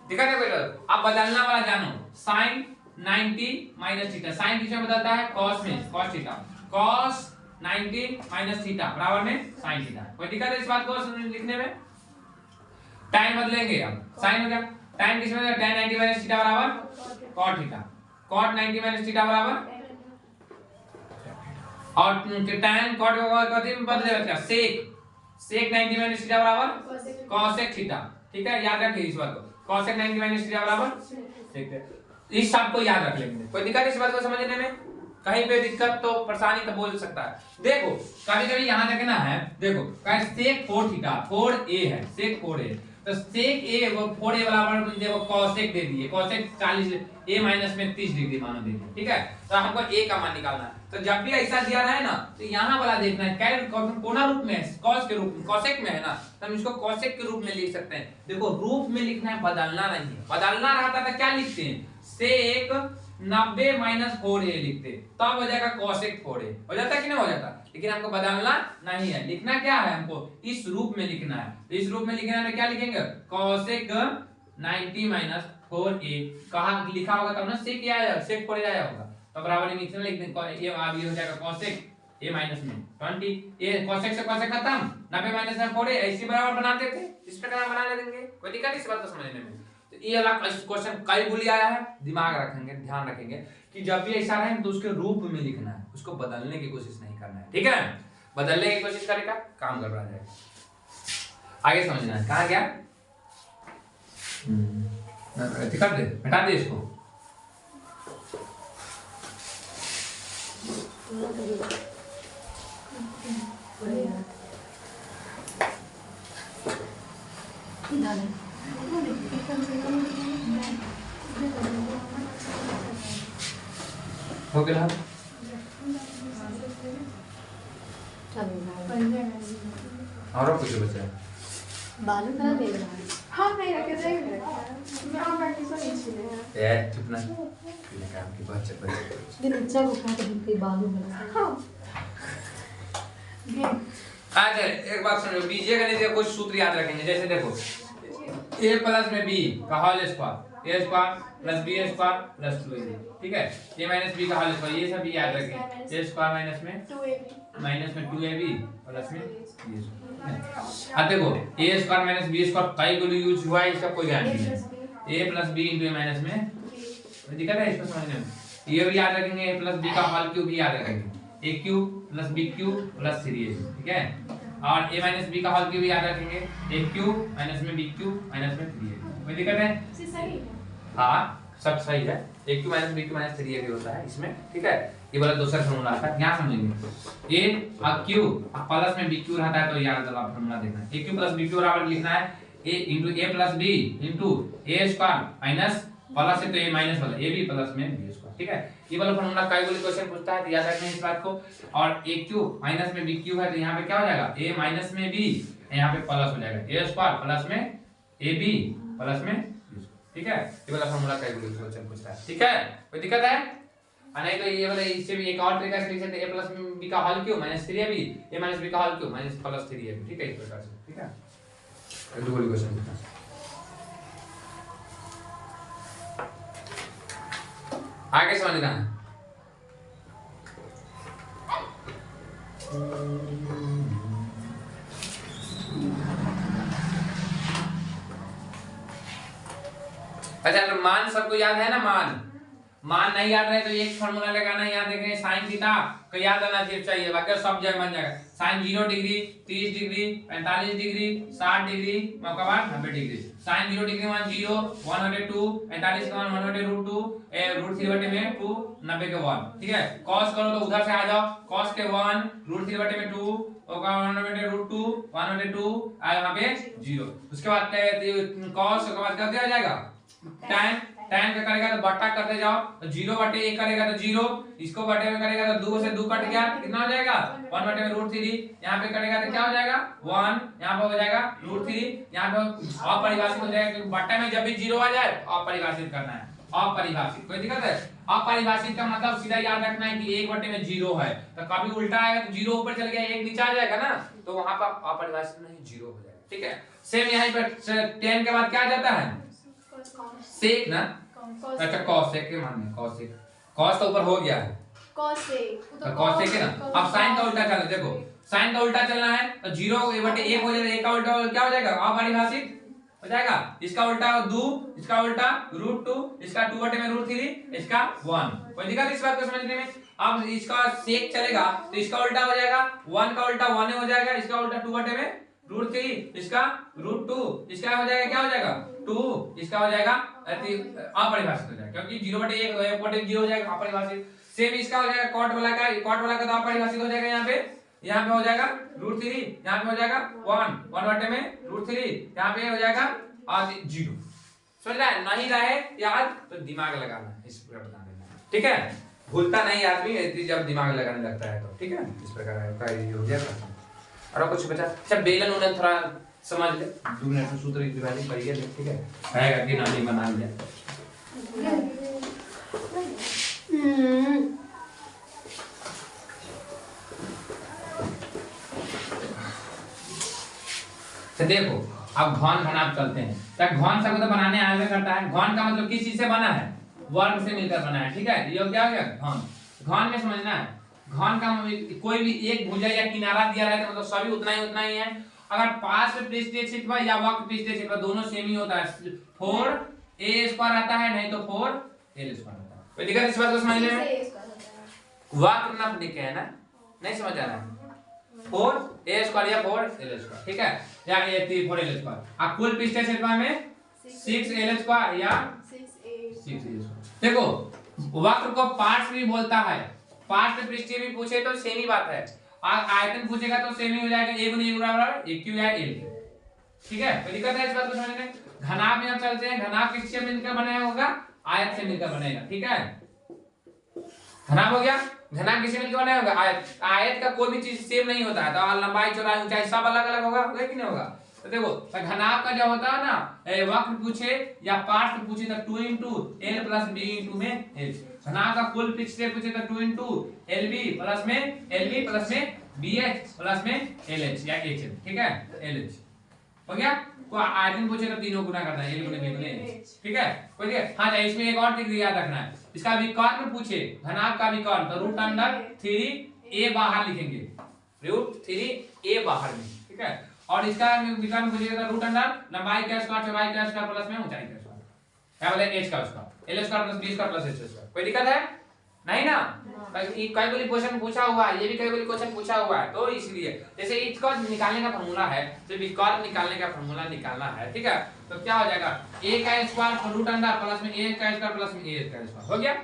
दिक्कत है बेटा? अब बदलना वाला जानो, sin 90 माइनस थीटा, sin किसमें बदलता है, cos में, cos theta, cos 90 minus theta बराबर में sin थीटा। कोई दिक्कत है इस बात को लिखने में? tan बदलेंगे, अब sin हो गया, tan किसमें, tan 90 माइनस थीटा बराबर cot theta, cot 90 minus theta बराबर, और tan cot को बदलेगा क्या, sec 90 माइनस थीटा बराबर cosec थीटा, ठीक है। याद रखिए इस बात को, cosec 90 माइनस थीटा बराबर sec। इस सब को याद रख लेंगे। कोई दिक्कत इस बात को समझने में? कहीं पे दिक्कत तो परेशानी तो बोल सकता है। देखो कभी-कभी यहां देखना है, देखो sec 4 थीटा 4a है, sec 4a, तो sec a वो 4a बराबर देखो cosec दे दिए, cosec 40 a माइनस में 30 डिग्री मानो दे दिए, ठीक है। तो हमको a का मान निकालना है। तो जब भी ऐसा दिया रहा है ना तो यहां वाला देखना है क्या कोना रूप में है, cos के रूप में, cosec में है ना, तो हम इसको cosec के रूप में लिख सकते हैं। देखो रूप में लिखना है, बदलना नहीं है। बदलना रहता था क्या लिखते हैं, sec 90 माइनस 4a लिखते, तब हो जाएगा cosec 4a, हो जाता कि नहीं हो जाता। लेकिन हमको बदलना नहीं है, लिखना क्या है, हमको इस रूप में लिखना है। इस रूप में लिखना है, क्या लिखेंगे, cosec 90 माइनस 4a कहा लिखा होगा तब ना sec क्या आएगा, sec 4a आया होगा, तो बराबर नीचे में लिख दें, ये अब ये हो जाएगा cosec a माइनस में 20, ये cosec से cosec खत्म, 90 माइनस में 4a ऐसे बराबर बनाते थे, इस प्रकार बना ले देंगे, कोई दिक्कत इस बात को समझने में। तो ये वाला क्वेश्चन कई बुली आया है, दिमाग रखेंगे, ध्यान रखेंगे कि जब भी ऐसा रहे तो उसके रूप में लिखना है, उसको बदलने की कोशिश नहीं करना है, ठीक है, बदलने की कोशिश करेगा काम गड़बड़ा जाएगा। आगे समझना है, कहाँ गया, कर दे, हटा दे इसको, हो गया और कुछ बचा
बालू करा दे रहा है।
हाँ नहीं रखे जाएंगे मैं और प्रैक्टिस नहीं छीने
यार चुप ना, बिना काम की बात चल रही है।
दिन अच्छा को खा के के बालू बना।
हाँ
अच्छा एक बात सुनो, बीजे का नहीं कुछ सूत्र याद रखेंगे, जैसे देखो a प्लस में b का whole square, a square plus b square plus 2ab, ठीक है, a माइनस b का होल स्क्वायर, ये सब याद रखें, a स्क्वायर माइनस में 2ab प्लस में b स्क्वायर। अब देखो a square minus b square कई गुना यूज हुआ है, इसका कोई गारंटी नहीं, a plus b into a minus में, दिक्कत है इसको समझने में, ये भी याद रखेंगे, a प्लस b का होल क्यूब भी याद रखेंगे, a cube plus b cube plus 3ab, ठीक है, और a माइनस b का होल क्यूब भी याद रखेंगे, a क्यूब माइनस में b क्यूब माइनस में 3ab, कोई दिक्कत है?
सही है
हाँ सब सही है, a cube minus b cube minus 3ab होता है इसमें, ठीक है, ये वाला दूसरा फॉर्मूला आता है, यहाँ समझेंगे, a क्यूब प्लस में b क्यूब रहता है तो याद वाला फॉर्मूला देखना है, a cube plus b cube बराबर लिखना है a into a plus b into a square minus plus है तो a माइनस वाला a b प्लस में b स्क्वायर, ठीक है, ये वाला फॉर्मूला कई बार क्वेश्चन पूछता है तो याद रखना है इस बात को। और a क्यूब माइनस में b क्यूब है तो यहाँ पे क्या हो जाएगा, a माइनस में b, यहाँ पे प्लस हो जाएगा a स्क्वायर प्लस में ab प्लस में b स्क्वायर, ठीक है, ये वाला फॉर्मूला कई बार क्वेश्चन पूछता है, ठीक है, कोई दिक्कत है? नहीं तो ये वाला इससे भी एक और तरीका से लिख सकते हैं, a प्लस b का whole cube minus 3ab, a minus b का whole cube minus plus 3ab, ठीक है, इस प्रकार से, ठीक है, ये दो वाली क्वेश्चन पूछता है। आगे समझना है, अच्छा तो मान सबको याद है ना, मान नहीं याद रहे तो एक फार्मूला लगाना याद रखें, साइन थीटा को याद आना चाहिए, बाकी सब जगह बन जाएगा, sine 0 degree 30 degree 45 degree 60 degree उसके बाद 90 डिग्री, साइन 0 डिग्री मान 0 1/2 45 का मान 1/√2 √3 में 2 90 के 1, ठीक है, cos करो तो उधर से आ जाओ, cos के 1 √3 में 2 होगा 1/√2 1/2 आ यहाँ पे 0, उसके बाद cos के बाद क्या हो जाएगा tan का करेगा तो बट्टा करते जाओ, तो 0/1 करेगा तो 0, इसको बटे में करेगा तो 2 से 2 कट गया, कितना हो जाएगा 1/√3, यहाँ पे करेगा तो क्या हो जाएगा 1, यहाँ पे हो जाएगा √3, यहाँ पे अपरिभाषित हो जाएगा, क्योंकि बट्टे में जब भी 0 आ जाए अपरिभाषित करना है, अपरिभाषित, कोई दिक्कत है? अपरिभाषित का मतलब सीधा याद रखना है कि 1/0 है, तो कभी उल्टा आएगा तो 0 ऊपर चल गया 1 नीचे आ जाएगा ना, तो वहां पर अपरिभाषित नहीं 0 हो जाएगा, ठीक है, सेम यहाँ पर tan के बाद क्या आ जाता है sec ना, अच्छा cos sec के मान में cos sec, cos तो ऊपर हो गया है,
cos
है ना, अब sin का उल्टा चलना, देखो sin का उल्टा चलना है तो 0/1 हो जाएगा, 1 का उल्टा क्या हो जाएगा अपरिभाषित हो जाएगा, इसका उल्टा 2, इसका उल्टा √2, इसका 2/√3, इसका 1, कोई दिक्कत इस बात को समझने में? अब इसका sec चलेगा तो इसका उल्टा हो जाएगा 1 का उल्टा 1 हो जाएगा, इसका उल्टा 2/√3, इसका √2, इसका हो जाएगा क्या हो जाएगा 2, इसका हो जाएगा अपरिभाषित हो जाएगा, क्योंकि 0/1 0 हो जाएगा अपरिभाषित, सेम इसका हो जाएगा cot वाला का तो अपरिभाषित हो जाएगा, यहाँ पे हो जाएगा √3, यहाँ पे हो जाएगा 1/√3, यहाँ पे हो जाएगा 0, समझ रहा है? नहीं रहे याद तो दिमाग लगाना है, इस प्रकार बता देना, ठीक है, भूलता नहीं आदमी जब दिमाग लगाने लगता है तो, ठीक है, इस प्रकार का ये हो गया। और कुछ बचा, अच्छा बेलन उलन थोड़ा समझ ले, 2 मिनट में सूत्र की वैल्यू करिए, ठीक है, आएगा कि नहीं बना लिया, तो देखो अब घन घनाभ चलते हैं। तो घन शब्द बनाने आगे करता है। घन का मतलब किस चीज से बना है? वर्ग से मिलकर बना है, ठीक है। ये क्या हो गया? घन। घन में समझना है, घन का कोई भी एक भुजा या किनारा दिया है तो मतलब सभी उतना ही है। अगर पार्श्व पृष्ठीय क्षेत्रफल या वक्र पृष्ठीय क्षेत्रफल दोनों सेम ही होता है, 4a² आता है, नहीं तो 4l² आता है। कोई दिक्कत इस बात को समझने में? वक्र नप लिखे है ना, नहीं समझ आ रहा है? 4a² या 4l², ठीक है, या 4l²। अब कुल पृष्ठीय क्षेत्रफल में 6l² या 6a²। देखो वक्र को पार्श्व भी बोलता है, पार्श्व पृष्ठीय भी पूछे तो सेम ही बात है, आयतन पूछेगा तो सेम ही हो जाएगा, a गुना a बराबर a क्यू या l, ठीक है। कोई दिक्कत है इस बात को समझने में? घनाभ में हम चलते हैं। घनाभ किससे मिलकर बनाया होगा? आयत से मिलकर बनेगा, ठीक है। घनाभ हो गया, घनाभ किससे मिलकर बनाया होगा? आयत। आयत का कोई भी चीज सेम नहीं होता है, तो लंबाई चौड़ाई ऊंचाई सब अलग अलग होगा कि नहीं होगा? तो देखो घनाभ का जो होता है ना, वक्र पूछे या पार्श्व पूछे तो 2 × l + b × में h। घनाभ का कुल पृष्ठीय पूछे तो 2 × lb + में lb + में bh + में lh या hm, ठीक है, lh हो गया। को आयतन पूछे तो तीनों गुना करना है, l × b × h, ठीक है। कोई दिक्कत? हाँ, इसमें एक और ट्रिक याद रखना है। इसका विकर्ण पूछे, घनाभ का विकर्ण, तो √3a बाहर लिखेंगे, √3a बाहर में, ठीक है। और इसका विकर्ण पूछेगा तो √, लंबाई का स्क्वायर चौड़ाई का स्क्वायर प्लस में ऊंचाई का स्क्वायर, क्या बोले h का स्क्वायर, l² + b² + h²। कोई दिक्कत है? नहीं ना? कई कोई क्वेश्चन पूछा हुआ है, ये भी कई कोई क्वेश्चन पूछा हुआ है, तो इसलिए जैसे इसका निकालने का फार्मूला है, तो विकर्ण निकालने का फार्मूला निकालना है, ठीक है। तो क्या हो जाएगा? a का स्क्वायर √, प्लस में a का स्क्वायर प्लस में a का स्क्वायर हो गया।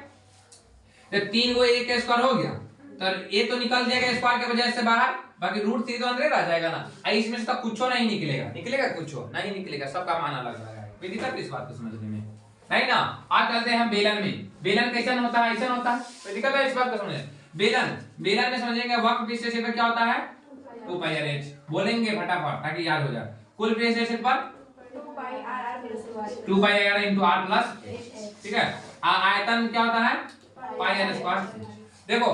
तो 3 को a का स्क्वायर हो गया, तो a तो निकल जाएगा स्क्वायर के वजह से बाहर, बाकी √3 तो अंदर रह जाएगा ना। इसमें से तो कुछ नहीं निकलेगा, निकलेगा कुछ नहीं निकलेगा, सबका मान अलग रहेगा। कोई दिक्कत इस बात को समझने में? नहीं ना? आज चलते हैं हम बेलन में। बेलन कैसा होता है? ऐसा होता है। कोई दिक्कत है इस बात को समझने? बेलन में समझेंगे वक्र पृष्ठीय क्षेत्रफल क्या होता है? 2πr/h। बोलेंगे फटाफट ताकि याद हो जाए। कुल पृष्ठीय क्षेत्रफल 2πr × r + ठीक है। आयतन क्या होता है? πr²। देखो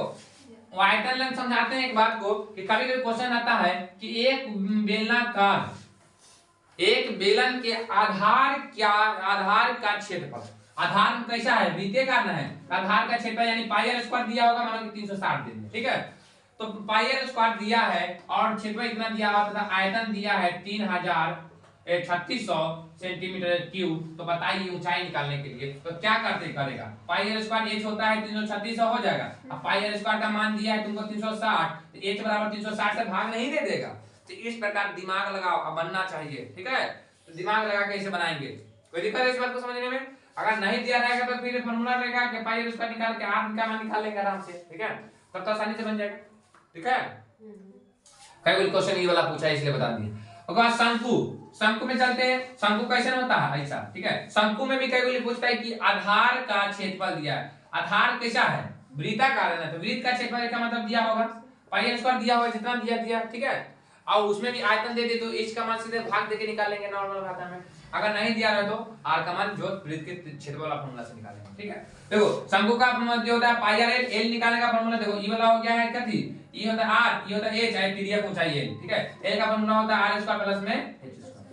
आयतन लंग समझाते हैं एक बात को कि कभी कभी क्वेश्चन आता है कि एक बेलन के आधार का क्षेत्रफल, आधार कैसा है? वृत्ताकार है, आधार का क्षेत्रफल यानी πr² दिया होगा, मानो कि 360 दिन में, ठीक है। तो πr² दिया है और क्षेत्रफल इतना दिया हुआ तथा आयतन दिया है 3600 सेंटीमीटर क्यूब। तो बताइए ऊंचाई निकालने के लिए तो क्या करेगा? πr² h होता है 33600 हो जाएगा। अब πr² का मान दिया है तुमको 360, तो h बराबर 360 से भाग नहीं दे देगा। तो इस प्रकार दिमाग लगाओ, अब बनना चाहिए, ठीक है। तो दिमाग लगा के इसे बनाएंगे। कोई दिक्कत है इस बात को समझने में? अगर नहीं दिया रहेगा तो फिर फार्मूला रहेगा कि πr² निकाल के r का मान निकाल लेंगे आराम से, ठीक है। तब तो आसानी से बन जाएगा, ठीक है। कई क्वेश्चन ये वाला पूछा है इसलिए बता दिए। उसके बाद शंकु में चलते हैं। शंकु कैसे होता है? ऐसा, ठीक है। शंकु में भी कई पूछता है कि आधार का क्षेत्रफल दिया है। आधार कैसा है? वृत्ताकार है, तो वृत्त का क्षेत्रफल का मतलब दिया होगा πr² दिया होगा, जितना दिया, ठीक है। और उसमें भी आयतन दे दे तो h का मान सीधे भाग देके निकालेंगे नॉर्मल भाषा में। अगर नहीं दिया रहे तो r का मान जो वृत्त के क्षेत्रफल वाला फार्मूला से निकालेंगे, ठीक है। देखो शंकु का जो होता है πr/l, l निकालने का फार्मूला देखो ई वाला हो गया है कथी, ई होता है r, ई होता है h, है त्रिज्या ऊंचाई l, ठीक है। l का फार्मूला होता है r² प्लस में h²।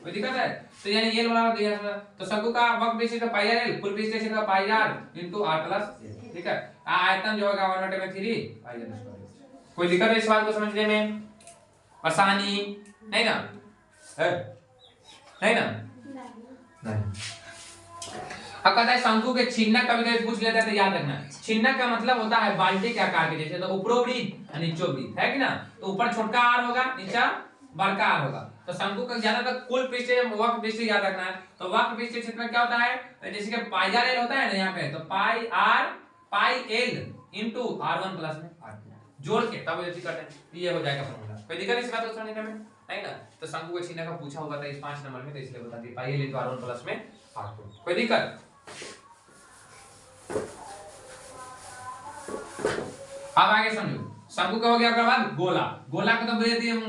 कोई दिक्कत है? तो यानी l बराबर दिया है, तो शंकु का वक्र पृष्ठीय क्षेत्रफल πr/l, कुल पृष्ठीय क्षेत्रफल πr × r + l, ठीक है। आयतन जो होगा 1/3 πr²। कोई दिक्कत है इस बात को समझने में? आसानी नहीं ना? नहीं ना? नहीं। अब कहता है शंकु के छिन्नक कभी कभी पूछ लेते हैं तो याद रखना, छिन्नक का मतलब होता है बाल्टी के आकार के जैसे, तो ऊपरोवृत्त और नीचोवृत्त है कि ना। तो ऊपर छोटका r होगा, नीचे बड़का r होगा। तो शंकु का ज्यादातर कुल पृष्ठीय वक्र पृष्ठीय याद रखना है। तो वक्र पृष्ठीय क्षेत्रफल क्या होता है? जैसे कि πr/l होता है ना यहाँ पे, तो πl × r1 + में r2 जोड़ के तब ये करते हैं, ये हो जाएगा फार्मूला। कोई दिक्कत इस बात को समझने में? नहीं ना? तो शंकु के छिन्नक का पूछा होगा था इस 5 नंबर में, तो इसलिए बता दिया πl × r1 + में r2। कोई दिक्कत? अब आगे समझो। शंकु का हो गया, उसके बाद गोला। गोला को तो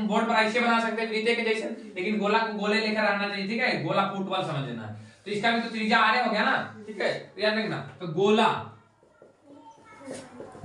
बोर्ड पर ऐसे बना सकते हैं वृत्त के जैसे, लेकिन गोला को गोले लेकर आना चाहिए, ठीक है। गोला फुटबॉल समझ लेना है। तो इसका भी तो त्रिज्या r हो गया ना, ठीक है। याद रखना। तो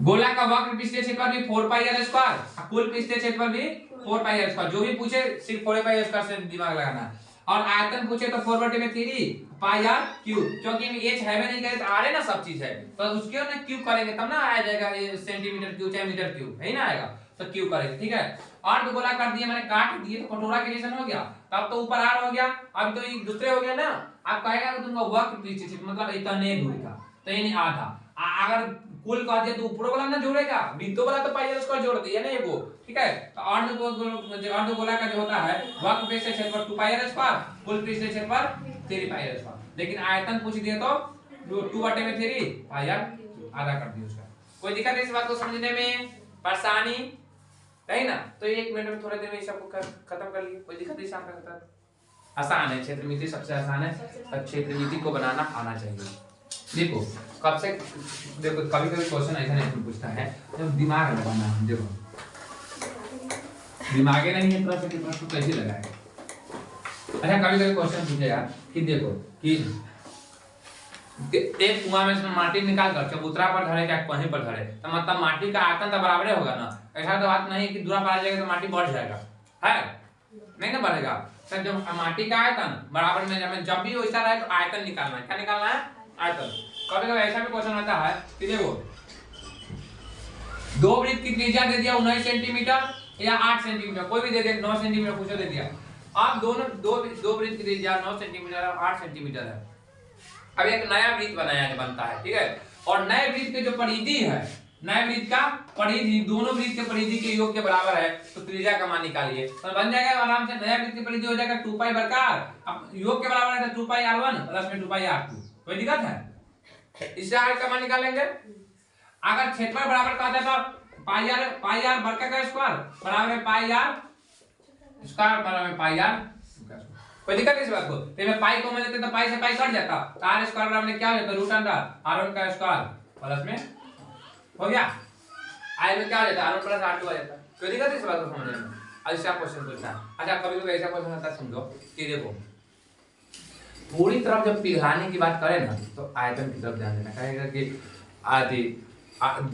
गोला का वक्र पृष्ठीय क्षेत्रफल भी 4πr², कुल पृष्ठीय क्षेत्रफल भी 4πr²। जो भी पूछे सिर्फ 4πr² से दिमाग लगाना है। और आयतन पूछे तो 4/3 पाई आर क्यूब, क्योंकि एच है नहीं करे तो आर है ना, सब चीज है तो उसके ना क्यूब करेंगे तब ना आ जाएगा ये सेंटीमीटर क्यूब चाहे मीटर क्यूब, है ना आएगा तो क्यूब करेंगे। ठीक है, अर्ध गोला कर दिए मैंने, काट दिए तो कटोरा के जैसा हो गया, तब तो ऊपर आर हो गया, अब तो ये दूसरे हो गया ना। आप कहेगा कि तुमका वक्र पीछे मतलब इतने दूरी का, तो यानी आधा। अगर कुल कह दिया तो ऊपर वाला ना जोड़ेगा, बीतों वाला तो पाई उसको जोड़ दिया ना एगो। ठीक है, तो अर्ध गोला का जो होता है वक्र पृष्ठ के क्षेत्रफल 2 पाई आर स्क्वायर, कुल पृष्ठ के क्षेत्रफल 3 पाई आर स्क्वायर। लेकिन आयतन पूछ दिए तो 2/3 पाई आर, आधा कर दिया उसका। कोई दिक्कत है इस बात को समझने में, परेशानी नहीं ना? तो 1 मिनट में थोड़ा देर में सबको खत्म कर लिए, कोई दिक्कत नहीं। शाम का आसान है, क्षेत्रमिति सबसे आसान है, और क्षेत्रमिति को बनाना आना चाहिए। देखो कब से देखो कभी कभी क्वेश्चन ऐसा नहीं पूछता है जब दिमाग लगाना है। देखो दिमागे नहीं है तो ऐसे प्रश्न कैसे लगाएगा? अच्छा कभी कभी क्वेश्चन पूछेगा कि देखो कि एक कुआं में से माटी निकाल कर चबूतरा पर धरे क्या कहीं पर धरे, तो मतलब माटी का आयतन तो बराबर होगा ना। ऐसा तो बात नहीं कि दूरा पर आ जाएगा तो माटी बढ़ जाएगा, है नहीं ना बढ़ेगा। तो जब माटी का आयतन बराबर में जब भी वैसा रहे तो आयतन निकालना है। क्या निकालना है? आयतन। कभी कभी ऐसा भी क्वेश्चन आता है कि देखो दो वृत्त की त्रिज्या दे दिया 19 सेंटीमीटर या 8 सेंटीमीटर, कोई भी दे दिया, 9 सेंटीमीटर पूछो दे दिया। अब दोनों दो वृत्त की त्रिज्या 9 सेंटीमीटर और 8 सेंटीमीटर है। अब एक नया वृत्त बनाया बनता है, ठीक है, और नए वृत्त के जो परिधि है, नए वृत्त का परिधि दोनों वृत्त के परिधि के योग के बराबर है, तो त्रिज्या का मान निकालिए। तो बन जाएगा आराम से, नया वृत्त की परिधि हो जाएगा 2 पाई बरकार, अब योग के बराबर है तो 2 पाई r1 प्लस में 2 पाई r2। कोई दिक्कत है? इससे आर का मान निकालेंगे। अगर क्षेत्रफल बराबर कहते हैं तो पाई आर बरका का स्क्वायर बराबर है पाई आर स्क्वायर बराबर है पाई आर। कोई दिक्कत है इस बात को? तो मैं पाई को लेते तो पाई से पाई कट जाता, तो आर स्क्वायर बराबर क्या हो जाता? रूट अंडर r1 का स्क्वायर प्लस में हो गया आई में क्या हो जाता? r1 प्लस r2 आ जाता। कोई दिक्कत है इस बात को समझने में? ऐसा क्वेश्चन पूछता है। अच्छा कभी कभी ऐसा क्वेश्चन आता है, समझो कि देखो पूरी तरफ जब पिघलाने की बात करें ना तो आयतन की तरफ ध्यान देना। कहेगा कि आदि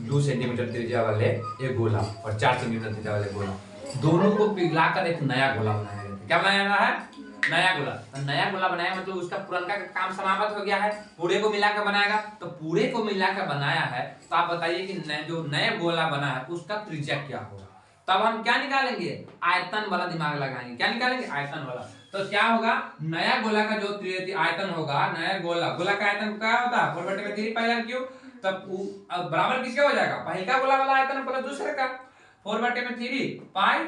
2 सेंटीमीटर त्रिज्या वाले एक गोला और 4 सेंटीमीटर त्रिज्या वाले गोला, दोनों को पिघलाकर एक नया गोला बनाया गया। क्या बनाया है? नया गोला। तो नया गोला बनाया मतलब उसका पुराना का काम समाप्त हो गया है, पूरे को मिलाकर बनाएगा। तो पूरे को मिलाकर बनाया है तो आप बताइए कि जो नया गोला बना है उसका त्रिज्या क्या होगा। तब हम क्या निकालेंगे? आयतन वाला दिमाग लगाएंगे। क्या निकालेंगे? आयतन वाला। तो क्या होगा? नया गोला का जो आयतन होगा, नया गोला का आयतन क्या होता है? 4/3 पाई आर क्यूब। तब बराबर किसका हो जाएगा? पहले का गोला वाला आयतन प्लस दूसरे का 4/3 पाई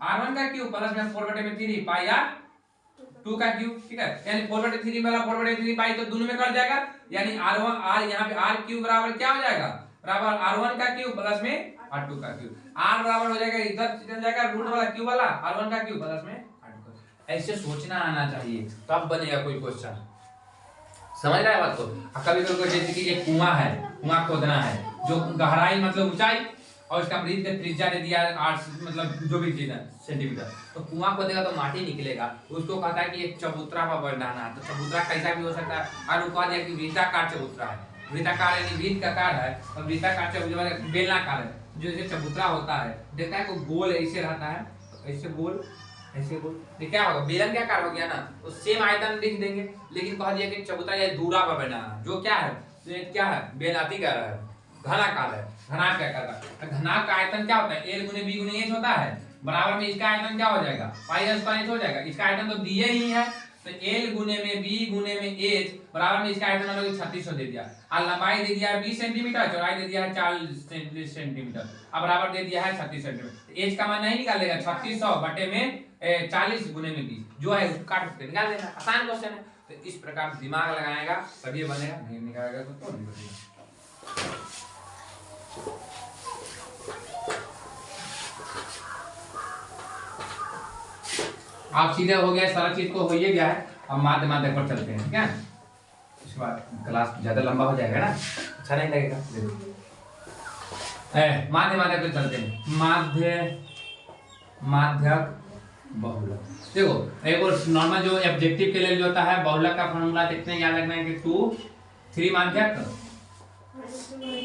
r1 का क्यूब प्लस में 4/3 पाई r2 का क्यूब। ठीक है, यानी 4/3 वाला 4/3 पाई तो दोनों में कट जाएगा, यानी r1 r यहाँ पे r क्यूब बराबर क्या हो जाएगा? बराबर r1 का क्यूब प्लस में r2 का क्यूब। r बराबर हो जाएगा इधर चल जाएगा रूट वाला क्यूब वाला r1 का क्यूब प्लस में r2। ऐसे सोचना आना चाहिए तब बनेगा कोई क्वेश्चन। समझ रहा है बात को? कभी कभी जैसे कि एक कुआं है, कुआं खोदना है, जो गहराई मतलब ऊंचाई और इसका वृत्त का त्रिज्या दे दिया 8 मतलब जो भी चीज है सेंटीमीटर, तो कुआं खोदेगा तो माटी निकलेगा। उसको कहता है कि एक चबूतरा पर बनाना है। तो चबूतरा कैसा भी हो सकता है, और वो कह दिया कि वृत्ताकार चबूतरा है। वृत्ताकार यानी वृत्त का कार है और वृत्ताकार चबूतरा बेलनाकार है। जो जैसे चबूतरा होता है देखता है को गोल ऐसे रहता है, ऐसे गोल ऐसे गोल, तो क्या होगा? बेलन क्या कार हो गया ना, तो सेम आयतन लिख देंगे। लेकिन कह दिया कि चबूतरा या दूरा पर बनाना, जो क्या है क्या है? बेलाती का है, घनाकार है, घनाक क्या कर रहा है? घनाक का आयतन क्या होता है? l गुने b गुने h होता है, बराबर में इसका आयतन क्या हो जाएगा? पाई r स्क्वायर हो जाएगा। इसका आयतन तो दिए ही है, तो l गुने में b गुने में h बराबर में इसका आयतन हम लोग 3600 दे दिया। और लंबाई दे दिया है 20 सेंटीमीटर, चौड़ाई दे दिया है 40 सेंटीमीटर, अब बराबर दे दिया है 36 सेंटीमीटर। h का मान नहीं निकालेगा, 3600 बटे में 40 गुने में 20 जो है उसको काट के निकाल देना। आसान क्वेश्चन है। तो इस प्रकार दिमाग लगाएगा तभी बनेगा, नहीं निकालेगा तो नहीं बनेगा। आप सीधे हो गया, सारा चीज तो हो ही गया है। अब माध्य पर चलते हैं, ठीक है? इसके बाद क्लास ज्यादा लंबा हो जाएगा ना, अच्छा नहीं लगेगा। माध्य पे चलते हैं। माध्यक बहुलक। देखो एक और नॉर्मल जो ऑब्जेक्टिव के लिए जो होता है बहुलक का फॉर्मूला देखते हैं, याद रखना है कि 2 3 माध्यक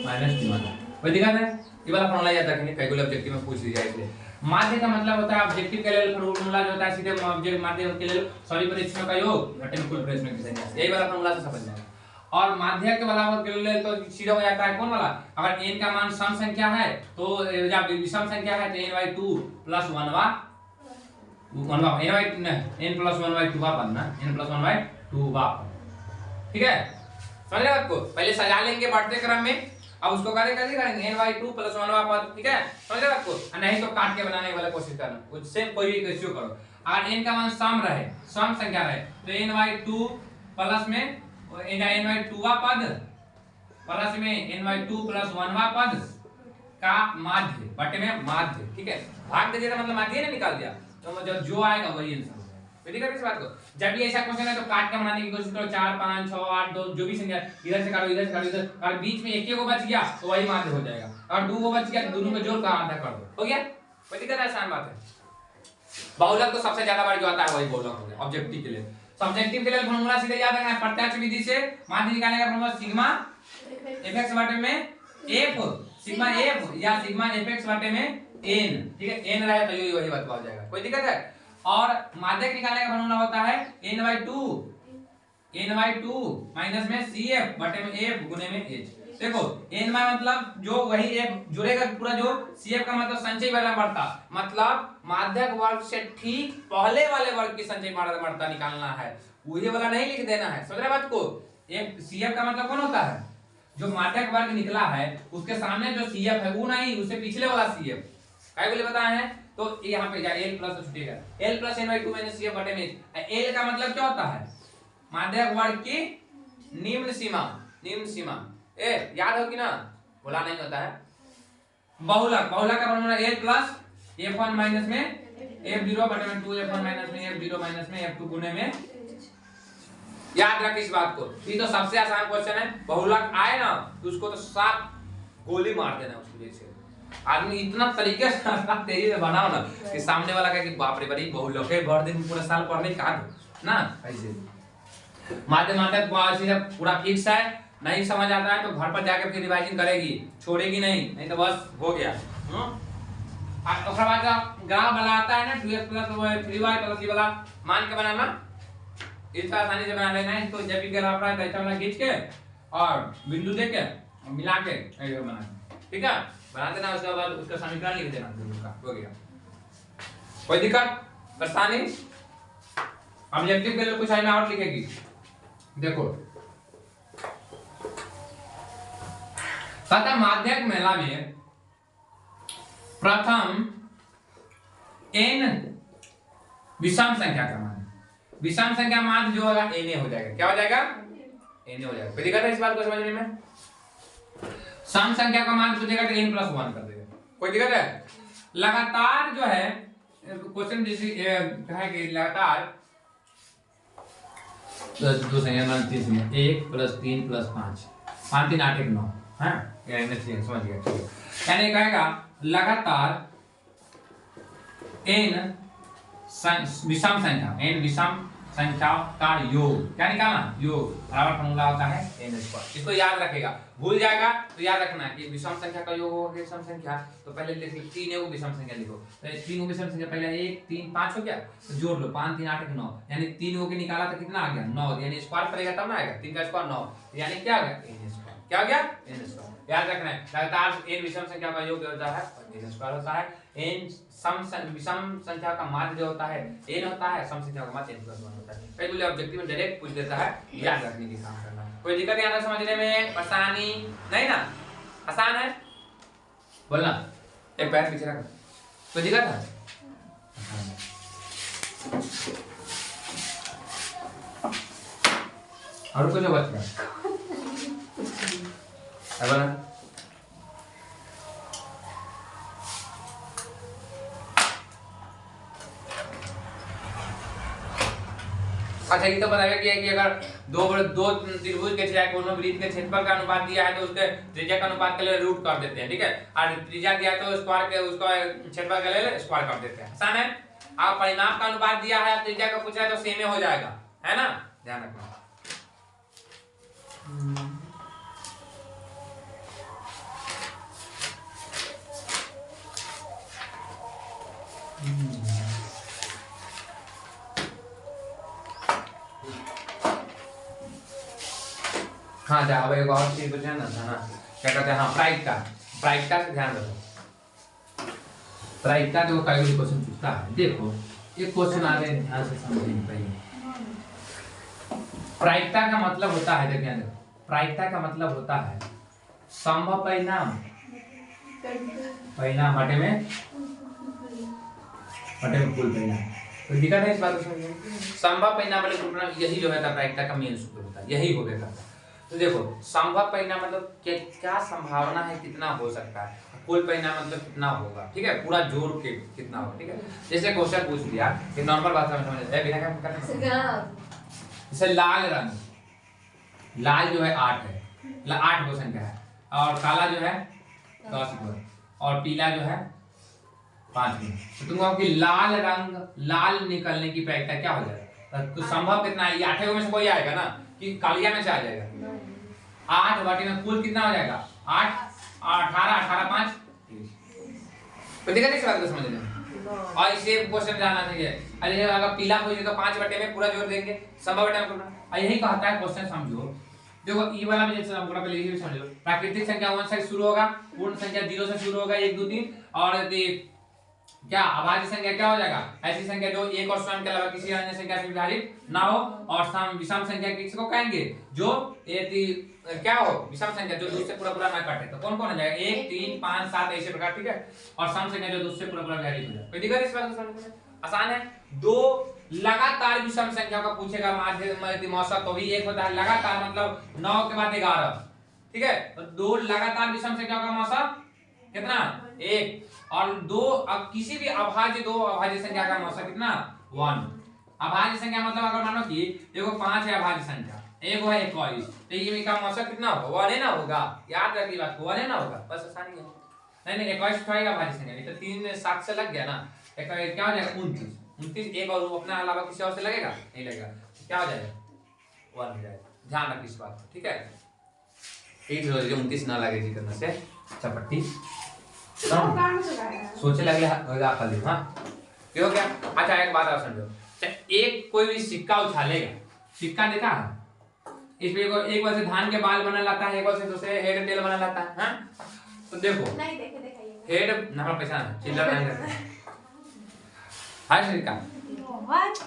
-3 माध्यक। कोई दिक्कत है? ये वाला फॉर्मूला याद रखेंगे, कई ऑब्जेक्टिव में पूछ लिया इसलिए। माध्य का मतलब होता है ऑब्जेक्टिव के लिए फॉर्मूला जो होता है सीधे ऑब्जेक्ट माध्य के लिए सभी परिक्षणों का योग घटे में कुल परिक्षणों की संख्या, यही वाला फॉर्मूला से समझ जाएगा। और माध्य के बराबर के लिए तो सीधा हो जाता है कौन वाला, अगर n का मान सम संख्या है तो या विषम संख्या है तो n/2 प्लस 1/2 n प्लस 1/2 पद ना, n प्लस 1/2 पद, ठीक है। समझ रहे आपको, पहले सजा लेंगे बढ़ते क्रम में, अब उसको करेंगे n/2 प्लस 1/2 पद, ठीक है। समझ रहे आपको, नहीं तो काट के बनाने वाला कोशिश करना, उससे कोई भी रेशियो करो। अगर n का मान सम रहे, सम संख्या रहे तो n/2 प्लस में n/2 पद प्लस में n/2 प्लस 1 पद का माध्य बटे में माध्य, ठीक है। भाग दीजिए तो मतलब माध्य ने निकाल दिया, तो जो आएगा वही आंसर हो जाएगा। ठीक है, इस बात को जब भी ऐसा क्वेश्चन है तो काट के बनाने की कोशिश करो, 4 5 6 8 2 जो भी संख्या इधर से काटो इधर से काटो इधर, और बीच में एक को बच गया तो वही माध्य हो जाएगा, और 2 को बच गया तो दोनों को जोड़ कर आधा कर दो, हो गया। कोई दिक्कत है, आसान बात है। बहुलक तो सबसे ज्यादा बार जो आता है वही बहुलक हो गया। ऑब्जेक्टिव के लिए, सब्जेक्टिव के लिए फार्मूला सीधे याद रखना है, प्रत्यक्ष विधि से माध्य निकालने का फार्मूला सिग्मा fx बटे में f, सिग्मा f या सिग्मा fx बटे में n, ठीक है। n रहे तो वही बात हो जाएगा, कोई दिक्कत है। और माध्यक निकालने का फार्मूला होता है n/2 माइनस में cf बटे में f गुने में h। देखो n मतलब जो वही f जुड़ेगा पूरा, जो cf का मतलब संचयी वाला बढ़ता, मतलब माध्यक वर्ग से ठीक पहले वाले वर्ग की संचयी बढ़ता निकालना है, वही वाला नहीं लिख देना है। समझ रहे बात को, एक cf का मतलब कौन होता है, जो माध्यक वर्ग निकला है उसके सामने जो cf है वो नहीं, उससे पिछले वाला cf, काय बोले बताए हैं। तो यहाँ पे क्या l प्लस छूटेगा, l plus n/2 minus cf बटे में l का मतलब क्या होता है, माध्यक वर्ग की निम्न सीमा, निम्न सीमा, याद हो कि ना, बोला नहीं होता है। बहुलक, बहुलक का formula l plus f1 minus में f0 बटे में 2f1 माइनस में f0 माइनस में f2 गुने में, याद रख इस बात को। ये तो सबसे आसान क्वेश्चन है, बहुलक आए ना तो उसको तो साफ गोली मार देना उसको, जैसे आदमी इतना तरीके से तेजी से बनाओ ना कि सामने वाला कहे कि बाप रे बड़ी बहुलक है, भर दिन पूरा साल पढ़ने का ना, ऐसे माध्यक सीधा पूरा फिक्स है, नहीं समझ आता है तो घर पर जाके फिर रिवाइजन करेगी, छोड़ेगी नहीं तो बस हो गया। और बाद ग्राफ वाला आता है ना 2x प्लस 3y प्लस ये वाला मान के बनाना, इसका आसानी से बना लेना है। तो जब भी ग्राफ रहा है ऐसा वाला खींच के और बिंदु दे के मिला के ऐसे बनाना, ठीक है, बना देना। उसके बाद उसका समीकरण लिख देना, उसका हो गया। कोई दिक्कत परेशानी, ऑब्जेक्टिव के लिए कुछ आइए और लिखेगी, देखो तथा माध्यक मेला में प्रथम n विषम संख्या का मान, विषम संख्या मान जो होगा na हो जाएगा, क्या हो जाएगा, na हो जाएगा। कोई दिक्कत है इस बात को समझने में। सम संख्या का मान पूछेगा तो n + 1 कर देगा, कोई दिक्कत है। लगातार जो है क्वेश्चन जैसे है कि लगातार दो संख्या मान 3 संख्या 1 + 3 + 5 5 3 8 1 9 है, यानी समझ गया, यानी कहेगा लगातार n विषम संख्या, n विषम संख्या का योग, क्या निकालना, योग बराबर फॉर्मूला होता है n²। इसको याद रखेगा, भूल जाएगा तो याद रखना है कि विषम संख्या का योग होगा विषम संख्या, तो पहले लिख लो 3 को विषम संख्या लिखो, तो 3 को विषम संख्या पहले 1 3 5 हो गया, तो जोड़ लो 5 3 8 1 9, यानी 3 को निकाला तो कितना आ गया 9, यानी स्क्वायर करेगा तब ना आएगा, 3 का स्क्वायर 9, यानी क्या आ गया n², क्या हो गया n²। याद रखना है लगातार n विषम संख्या का योग होता है n² होता है, n विषम संख्या का माध्य जो होता है n होता है, सम संख्या का माध्य n + 1 होता है। कई बोले ऑब्जेक्टिव में डायरेक्ट पूछ देता है, याद रखने की काम करना। कोई दिक्कत यहाँ तक समझने में परेशानी नहीं ना, आसान है, बोलना एक पैर पीछे रख, कोई दिक्कत है। और कुछ बच गया बोला, अच्छा ये तो बताया गया कि अगर दो त्रिभुज के कोनों वृत्त के क्षेत्रफल का अनुपात दिया है तो उसके त्रिज्या का अनुपात के लिए रूट कर देते हैं, ठीक है, और त्रिज्या दिया तो स्क्वायर के उसको क्षेत्रफल के लिए स्क्वायर कर देते हैं, आसान है। आप परिमाप का अनुपात दिया है, त्रिज्या का पूछा है तो सेम हो जाएगा, है ना, ध्यान रखना। हाँ जा, अब एक और चीज तो ध्यान रखना ना, क्या कहते हैं, हाँ प्रायिकता। प्रायिकता से ध्यान रखो। प्रायिकता तो कई भी क्वेश्चन पूछता है। देखो एक क्वेश्चन आ रहे हैं, ध्यान से समझिए पहले। प्रायिकता का मतलब होता है, देखिए देखो, प्रायिकता का मतलब होता है संभव परिणाम। परिणाम बटे में कुल परिणाम। तो दिक्कत है इस बात को समझिए। संभव परिणाम बटे कुल परिणाम, यही जो है प्रायिकता का मेन सूत्र होता है, यही हो गया। तो देखो संभव परिणाम मतलब क्या संभावना है, कितना हो सकता है। कुल परिणाम मतलब कितना होगा, ठीक है, पूरा जोड़ के कितना होगा, ठीक है। जैसे क्वेश्चन पूछ दिया कि नॉर्मल भाषा में समझ बिना क्या करना, जैसे लाल रंग, लाल जो है 8 है, 8 को संख्या है, और काला जो है 10 को है, और पीला जो है 5 को। तो तुम कहो कि लाल रंग, लाल निकलने की प्रायिकता क्या हो जाएगा, तो संभव कितना है, 8 में से कोई आएगा ना, कि कालिया में से आ जाएगा। 8 बटे में कुल कितना हो जाएगा, 8 18 18 5 30। तो देखा इस बात को समझ लें। और इसे क्वेश्चन जानना चाहिए, अरे अगर पीला पूछे तो 5 बटे में पूरा जोड़ देंगे, संभव बटे में पूरा। यही कहता है क्वेश्चन, समझो। देखो ई वाला में जैसे हमको पहले ये समझ लो, प्राकृतिक संख्या 1 से शुरू होगा, पूर्ण संख्या 0 से शुरू होगा, 1 2 3, और क्या अभाज्य संख्या क्या हो जाएगा, ऐसी संख्या जो एक और स्वयं के अलावा किसी अन्य संख्या से विभाजित ना हो, और विषम संख्या किसको कहेंगे, जो क्या हो, विषम संख्या जो 2 से पूरा ना काटे। तो कौन कौन हो जाएगा, 1 3 5 7 ऐसे प्रकार, ठीक है। और सम संख्या जो 2 से पूरा विभाजित हो जाए। कोई दिक्कत इस बात को समझने में आसान है। 2 लगातार विषम संख्या का पूछेगा माध्य औसत, तो भी एक होता है लगातार, मतलब 9 के बाद 11, ठीक है। तो 2 लगातार विषम संख्या का औसत कितना, 1, और 2 अब किसी भी अभाज्य 2 अभाज्य संख्या का औसत कितना, 1। अभाज्य संख्या मतलब अगर मानो कि देखो 5 है अभाज्य संख्या, एक है 21, तो ये का औसत कितना होगा, 1 है ना होगा, याद रखिए बात को, 1 है ना होगा, बस आसानी है। नहीं 21 थोड़ा अभाज्य संख्या, नहीं तो 3 7 से लग गया ना, क्या हो जाएगा 29, 29 एक और अपने अलावा किसी और से लगेगा, नहीं लगेगा, क्या हो जाएगा 1 हो जाएगा। ध्यान रखिए इस बात को, ठीक है। 29 ना लगे जी करने से चपट्टी सोचे लगे होगा खाली, हाँ क्यों क्या। अच्छा एक बात आप समझो, एक कोई भी सिक्का उछालेगा, सिक्का देखा है, इसमें एक बार से धान के बाल बना लाता है, एक बार से दूसरे हेड टेल बना लाता है, हाँ? तो देखो
नहीं देखे
हेड ना पैसा चिल्लर नहीं करते है सिक्का,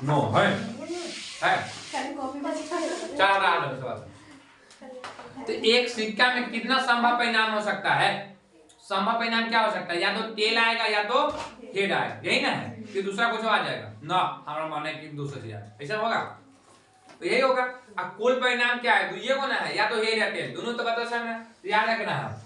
नो है चल रहा है सब। तो एक सिक्का में कितना संभव परिणाम हो सकता है, संभव परिणाम क्या हो सकता है, या तो टेल आएगा या तो हेड आएगा, यही ना है, कि दूसरा कुछ आ जाएगा ना, हमारा मानना है कि दूसरा चीज आएगा, ऐसा होगा, तो यही होगा। अब कुल परिणाम क्या है, ये कौन है, या तो हेड या टेल, दोनों तो बता सकते हैं, तो याद रखना है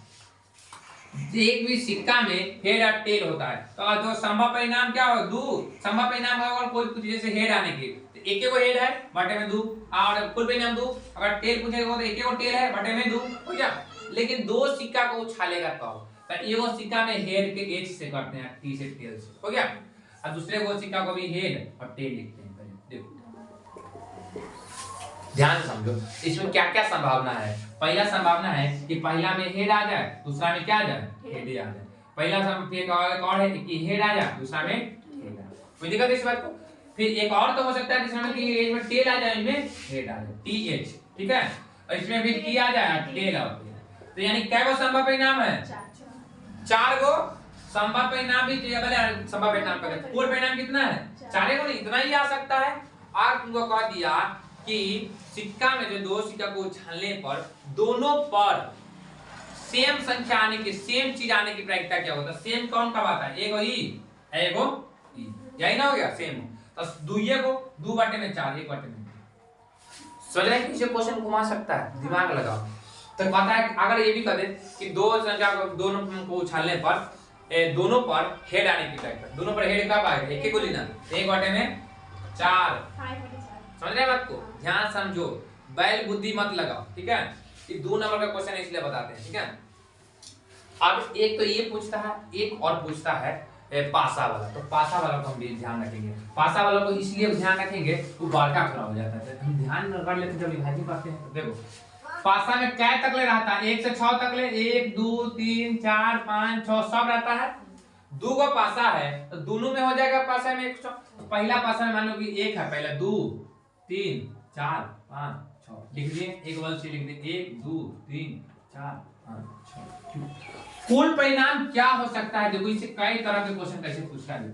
एक भी सिक्का में हेड और टेल होता है। तो संभव परिणाम क्या होगा, 2 संभव परिणाम होगा, कोई कुछ जैसे हेड आने की, तो एक को हेड है बटे में 2, और कुल परिणाम 2, अगर टेल पूछेगा तो एक को टेल है बटे में 2 हो गया। लेकिन 2 सिक्का को उछालेगा तो एगो सिक्का में हेड के एच से करते हैं, टी से टेल से, हो गया। और दूसरे को सिक्का को भी हेड और टेल लिखते हैं, देखो ध्यान समझो इसमें क्या क्या संभावना है। पहला संभावना है कि पहला में हेड आ जाए, दूसरा में क्या आ जाए, हेड आ जाए। पहला और है कि हेड आ जाए, दूसरा में हेड आ जाए, कोई दिक्कत इस बात को। फिर एक और तो हो सकता है जिसमें कि इसमें टेल आ जाए, इनमें हेड आ जाए, टी एच, ठीक है, और इसमें भी की आ जाए, टेल आ जाए। तो यानी क्या को संभव परिणाम है, 4 गो संभव परिणाम भी संभव परिणाम का कुल परिणाम कितना है, 4 को, नहीं इतना ही आ सकता है। और तुमको कह दिया कि सिक्का में जो 2 सिक्का को उछालने पर दोनों पर सेम संख्या आने की, सेम चीज आने की प्रायिकता क्या होता है, सेम कौन कब आता है, एगो ई एगो ई, यही ना हो गया सेम। तो दुइये को 2 बटे में 4, 1 बटे में, समझ रहे हैं, किसी क्वेश्चन घुमा सकता है, दिमाग लगाओ। तो पता है अगर ये भी कर दे कि 2 संख्या को दोनों को उछालने पर दोनों पर हेड आने की प्रायिकता, दोनों पर हेड कब आएगा, एक ही को लेना, 1 बटे में 4, समझ रहे हैं बात को, ध्यान समझो, बैल बुद्धि मत लगाओ, ठीक है। ये 2 नंबर का क्वेश्चन है इसलिए बताते हैं, ठीक है। अब एक तो ये पूछता है, एक और पूछता है पासा वाला, तो पासा वाला को हम भी ध्यान रखेंगे। पासा वाला को इसलिए ध्यान रखेंगे वो बारका खड़ा हो जाता है, हम ध्यान कर लेते जब विभाजित करते हैं। देखो पासा में क्या तक ले रहता है, 1 से 6 तक ले, 1 2 3 4 5 6 सब रहता है। दो को पासा है तो दोनों में हो जाएगा पासा में 100। पहला पासा में मान लो कि 1 है, पहला 2 3 4 5 6 लिख दिए, एक बार से लिख दिए 1 2 3 4 5 6। कुल परिणाम क्या हो सकता है? देखो इससे कई तरह के क्वेश्चन कैसे पूछता है।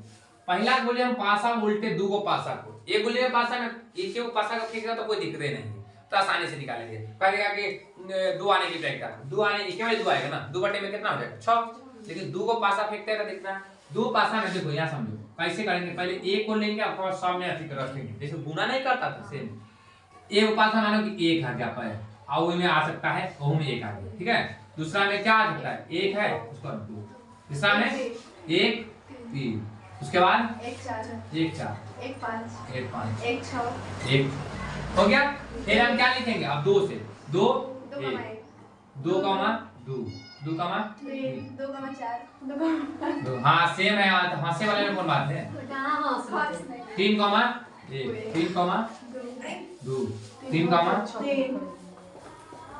पहला बोले हम पासा उल्टे दो को पासा को, एक बोले पासा में एक को पासा का फेंकेगा तो कोई दिक्कत नहीं, तो आसानी से निकालेंगे। कहेगा कि 2 आने की ट्राई 2 आने एक में 2 आएगा ना, 2 बटे में कितना हो जाएगा 6। लेकिन 2 को पासा फेंकते हैं तो देखना 2 पासा में देखो यहाँ समझो कैसे करेंगे। पहले एक को लेंगे और सामने ऐसे कर रखेंगे, जैसे गुना नहीं करता था सेम। एक पासा मानो कि 1 आ गया पर और में आ सकता है वो में 1 आ गया, ठीक है। दूसरा में क्या आ सकता है 1 है उसको 2, तीसरा में 1 3, उसके बाद
1 4
1 4
1 5
1 5
1 6
1 हो गया। फिर हम क्या लिखेंगे अब 2 से 2
2 1
2 कमा 2 2 कमा
3 2 4 2
2। हाँ सेम है, हंसे वाले में कौन बात है।
कहाँ हंस
3 कमा 1 3 कमा 2 3 कमा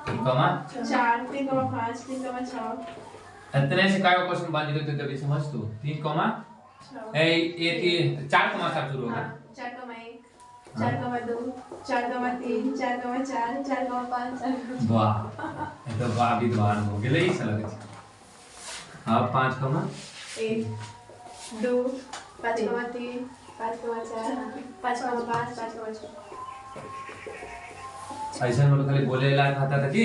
3
कमा
4 3 5 3 6
इतने से काय क्वेश्चन बन जाते तो तभी समझ तो 3 कमा
6
ये 4 कमा से शुरू होगा
4 1 4 2 4 3 4 4 4 5
वाह ये तो वाह विद्वान हो गेले ही साला के। अब 5 कमा
1 2 5 3 5 4 5 5 5 6
ऐसा मतलब खाली बोले ला खाता था कि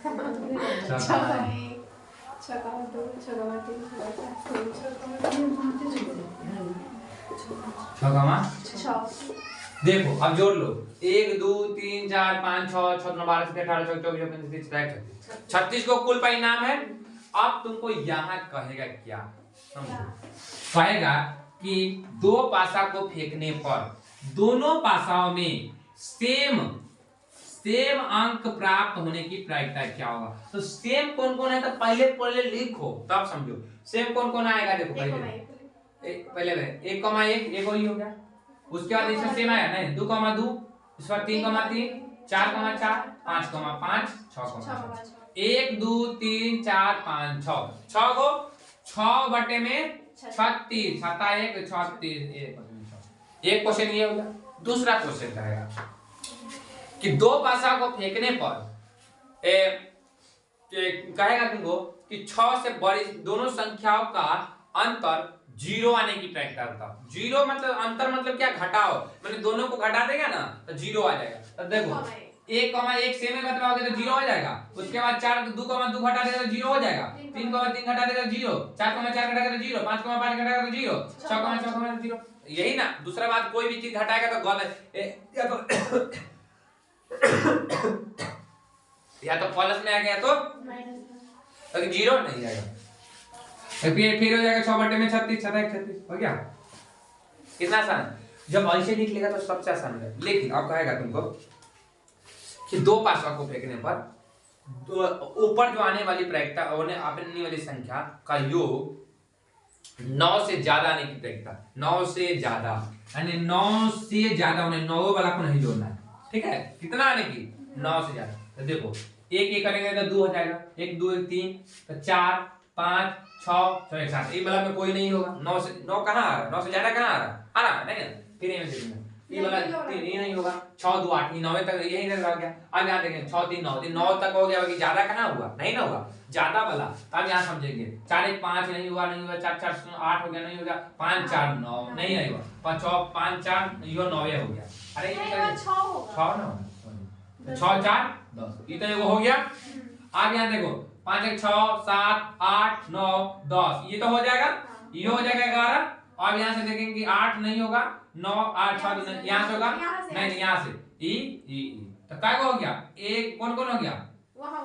6 1 6 2 6 3
छह कमा
6
देखो अब जोड़ लो 1 2 3 4 5 6 6 9 12 13 14 24 25 26 36 को कुल परिणाम है। अब तुमको यहाँ कहेगा क्या समझो, कहेगा कि दो पासा को फेंकने पर दोनों पासाओं में सेम अंक प्राप्त होने की प्रायिकता क्या होगा। तो सेम कौन कौन है तो पहले लिखो तब समझो सेम कौन कौन आएगा। देखो पहले 1 कमा 1 एक वही हो गया, उसके बाद इसमें सेम आया नहीं 2 कमा 2, इसके बाद 3 कमा 3 4 कमा 4 5 कमा 5 6 कमा 1 2 3 4 5 6 6 को 6 बटे में 36 7 1 36 एक क्वेश्चन ये हो गया। दूसरा क्वेश्चन करेगा कि दो पासा को फेंकने पर कहेगा तुमको कि 6 से बड़ी दोनों संख्याओं का अंतर 0 आने की प्रायिकता होता। 0 मतलब अंतर मतलब क्या घटाओ, मैंने दोनों को घटा देगा ना तो 0 आ जाएगा। तो देखो 1 कमा 1 सेम में घटाओगे तो 0 हो जाएगा, उसके बाद 4 2 कमा 2 घटा देगा तो 0 हो जाएगा, 3 कमा 3 घटा देगा तो 0, 4 कमा 4 घटाएगा तो 0, 5 कमा 5 घटाएगा तो 0, 6 कमा 6 घटाएगा तो 0। यही ना। दूसरा बात कोई भी चीज घटाएगा तो गलत या तो प्लस में आ गया तो माइनस 0 नहीं आएगा। फिर हो जाएगा 6 बटे में 36 7 1 36 हो गया। कितना आसान, जब ऐसे लिख लेगा तो सबसे आसान है। लेकिन अब कहेगा तुमको कि दो पासा को फेंकने पर तो ऊपर जो आने वाली प्रायिकता और आने वाली संख्या का योग 9 से ज्यादा आने की प्रायिकता 9 से ज्यादा, यानी 9 से ज्यादा उन्हें 9 वाला को नहीं जोड़ना है, ठीक है। कितना आने की 9 से ज्यादा। तो देखो एक करेंगे तो 2 हो जाएगा, 1 2 1 3 तो 4 5 6 एक साथ ये वाला में कोई नहीं होगा। 9 से 9 कहाँ आ रहा, 9 से ज्यादा कहाँ आ रहा नहीं ना। फिर ये वाला 3 ये नहीं होगा, 6 2 8 9 तक यही रह गया। अब यहाँ देखें 6 3 9 9 तक हो गया, ज्यादा कहाँ हुआ नहीं ना हुआ ज्यादा वाला। अब यहाँ समझेंगे 4 1 5 नहीं हुआ 4 4 8 हो गया नहीं होगा, 5 4 9 नहीं हुआ, 5 6 5 4 यो 9 हो गया। अरे ये 6 ना 6 4 10 ये तो एगो हो गया। अब यहाँ देखो 5 1 6 7 8 9 10 ये तो हो जाएगा, ये हो जाएगा 11। अब यहाँ से देखेंगे 8 नहीं होगा 9 8 6 यहाँ से होगा नहीं यहाँ से ई तो क्या हो गया एक कौन कौन हो गया
वहां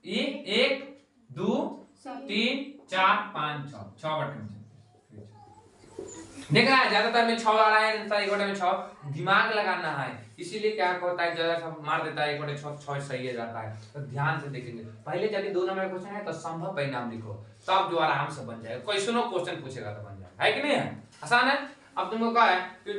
ई 1 2 3 4 5 6 बटे में देख रहा है। ज्यादातर में 6 आ रहा है, एक बटे में 6 दिमाग लगाना है, इसीलिए क्या होता है ज्यादा सब मार देता है 1 बटे 6 सही है जाता है। तो ध्यान से देखेंगे पहले जब 2 नंबर क्वेश्चन है तो संभव परिणाम लिखो, तब जो आराम से बन जाएगा। क्वेश्चनों क्वेश्चन पूछेगा तो बन जाएगा, है कि नहीं है। आसान है। अब तुमको कहा है कि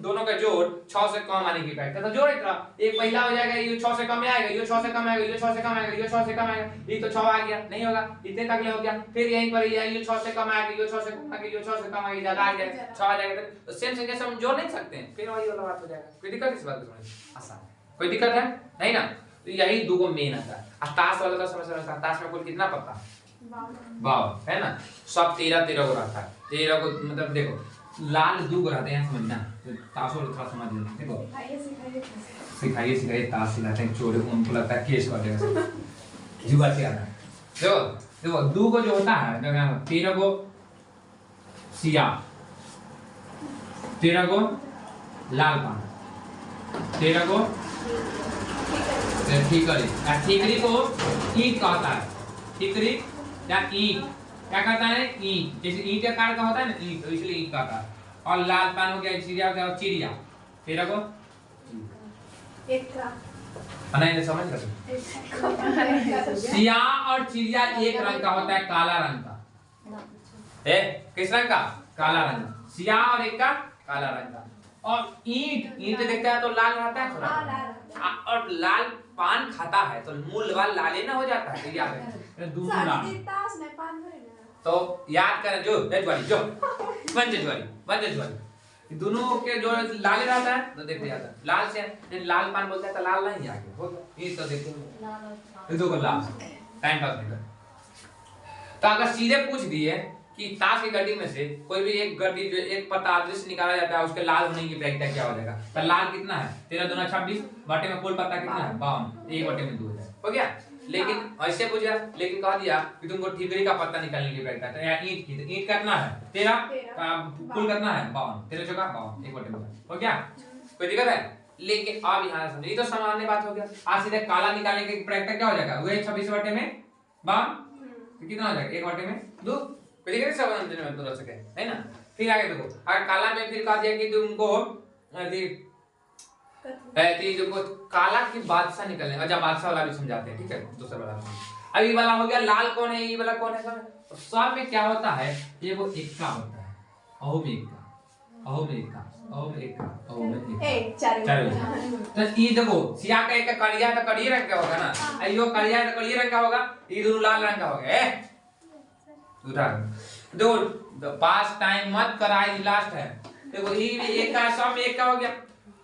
दोनों का जोड़ 6 से कम आने की इफेक्ट है, तो जोड़ इतना एक पहला हो जाएगा, ये 6 से कम में आएगा, ये 6 से कम आएगा, ये 6 से कम आएगा, ये 6 से कम आएगा, ये तो 6 आ गया, नहीं होगा, इतने तक ले हो गया। फिर यहीं पर ये 6 से कम आएगा, ये 6 से कम आएगा, ये 6 से कम आएगा, ज्यादा आ गया 6 आ जाएगा, तो सेम संख्या से हम जोड़ नहीं सकते हैं, फिर वही वाला बात हो जाएगा। कोई दिक्कत इस बात में? आसान, कोई दिक्कत है नहीं ना? तो यही दो को मेन आता है। ताश वाला तो समझ ताश में कुल कितना पत्ता? 52 है ना, सब 13 को रहता है, 13 को मतलब देखो लाल 2 को रहते हैं, समझना तो ताशों थोड़ा समझ लेना। देखो सिखाइए ताश सिखाते हैं, चोरे को उनको लगता है केस कर देगा, जुआ से आता है। देखो देखो 2 को जो होता है, देखो 13 को सिया, 13 को लाल पान, 13 को ठीकरी, ठीकरी को ईंट कहता है, ठीकरी या ईंट क्या कहता है? ईंट, जैसे ईंट का कार का होता है ना ईंट, तो इसलिए ईंट कहता है। और लाल पान हो गया, चिड़िया हो गया, चिड़िया 13 को
एक का
नहीं समझ रहे। सिया और चिड़िया एक रंग का होता है, काला रंग का है। किस रंग का? काला रंग का। सिया और एक का काला रंग का। और ईंट ईंट देखता है तो लाल रहता है थोड़ा, और लाल पान खाता है तो मूल वाल लाले ना हो जाता है, याद है दूसरा लाल। तो याद करें जो जजवारी जो वन जजवारी दोनों के जो लाल रहता है तो देखते जाता है, लाल से लाल पान बोलता है तो लाल नहीं आगे हो ये तो देखते दो को लाल टाइम पास नहीं कर। तो अगर सीधे पूछ दिए कि ताश की गड्डी में से कोई भी एक गड्डी जो एक पत्ता अदृश्य निकाला जाता है, उसके लाल होने की प्रक्रिया क्या हो जाएगा? तो लाल कितना है? 13 दूना 26, बटे में कुल पत्ता कितना है? 52, एक बटे में 2 हो गया। लेकिन ऐसे पूछा, लेकिन कह दिया कि तुमको ठीकरी का पत्ता निकालने की प्रक्रिया, तो यहाँ ईंट की, तो ईंट कितना है? 13, कुल कितना है? 52, 13 चौका 52, एक बटे में हो गया। कोई दिक्कत है? लेकिन अब यहाँ समझिए, तो सामान्य बात हो गया। आज सीधे काला निकालने की प्रक्रिया क्या हो जाएगा? वही 26 बटे में 52, कितना हो जाएगा? एक बटे में 2। में सके है ना। फिर आगे देखो, अगर काला में फिर कह दिया कि तुमको देखो काला की बादशाह निकलने, अच्छा बादशाह वाला भी समझाते हैं, ठीक है दूसरा वाला। अब ये वाला हो गया लाल कौन है, ये वाला कौन है? सब में क्या होता है? ये वो इक्का होता है, अहो में इक्का, अहो में इक्का, अहो में इक्का, अहो में इक्का। तो ये देखो सिया का एक कड़िया तो कड़िया रंग का होगा ना, यो कड़िया तो कड़िया रंग का होगा, ये दोनों लाल रंग का हो गया। देखो पास टाइम मत कराई लास्ट है। देखो ये एक का सब में एक का हो गया,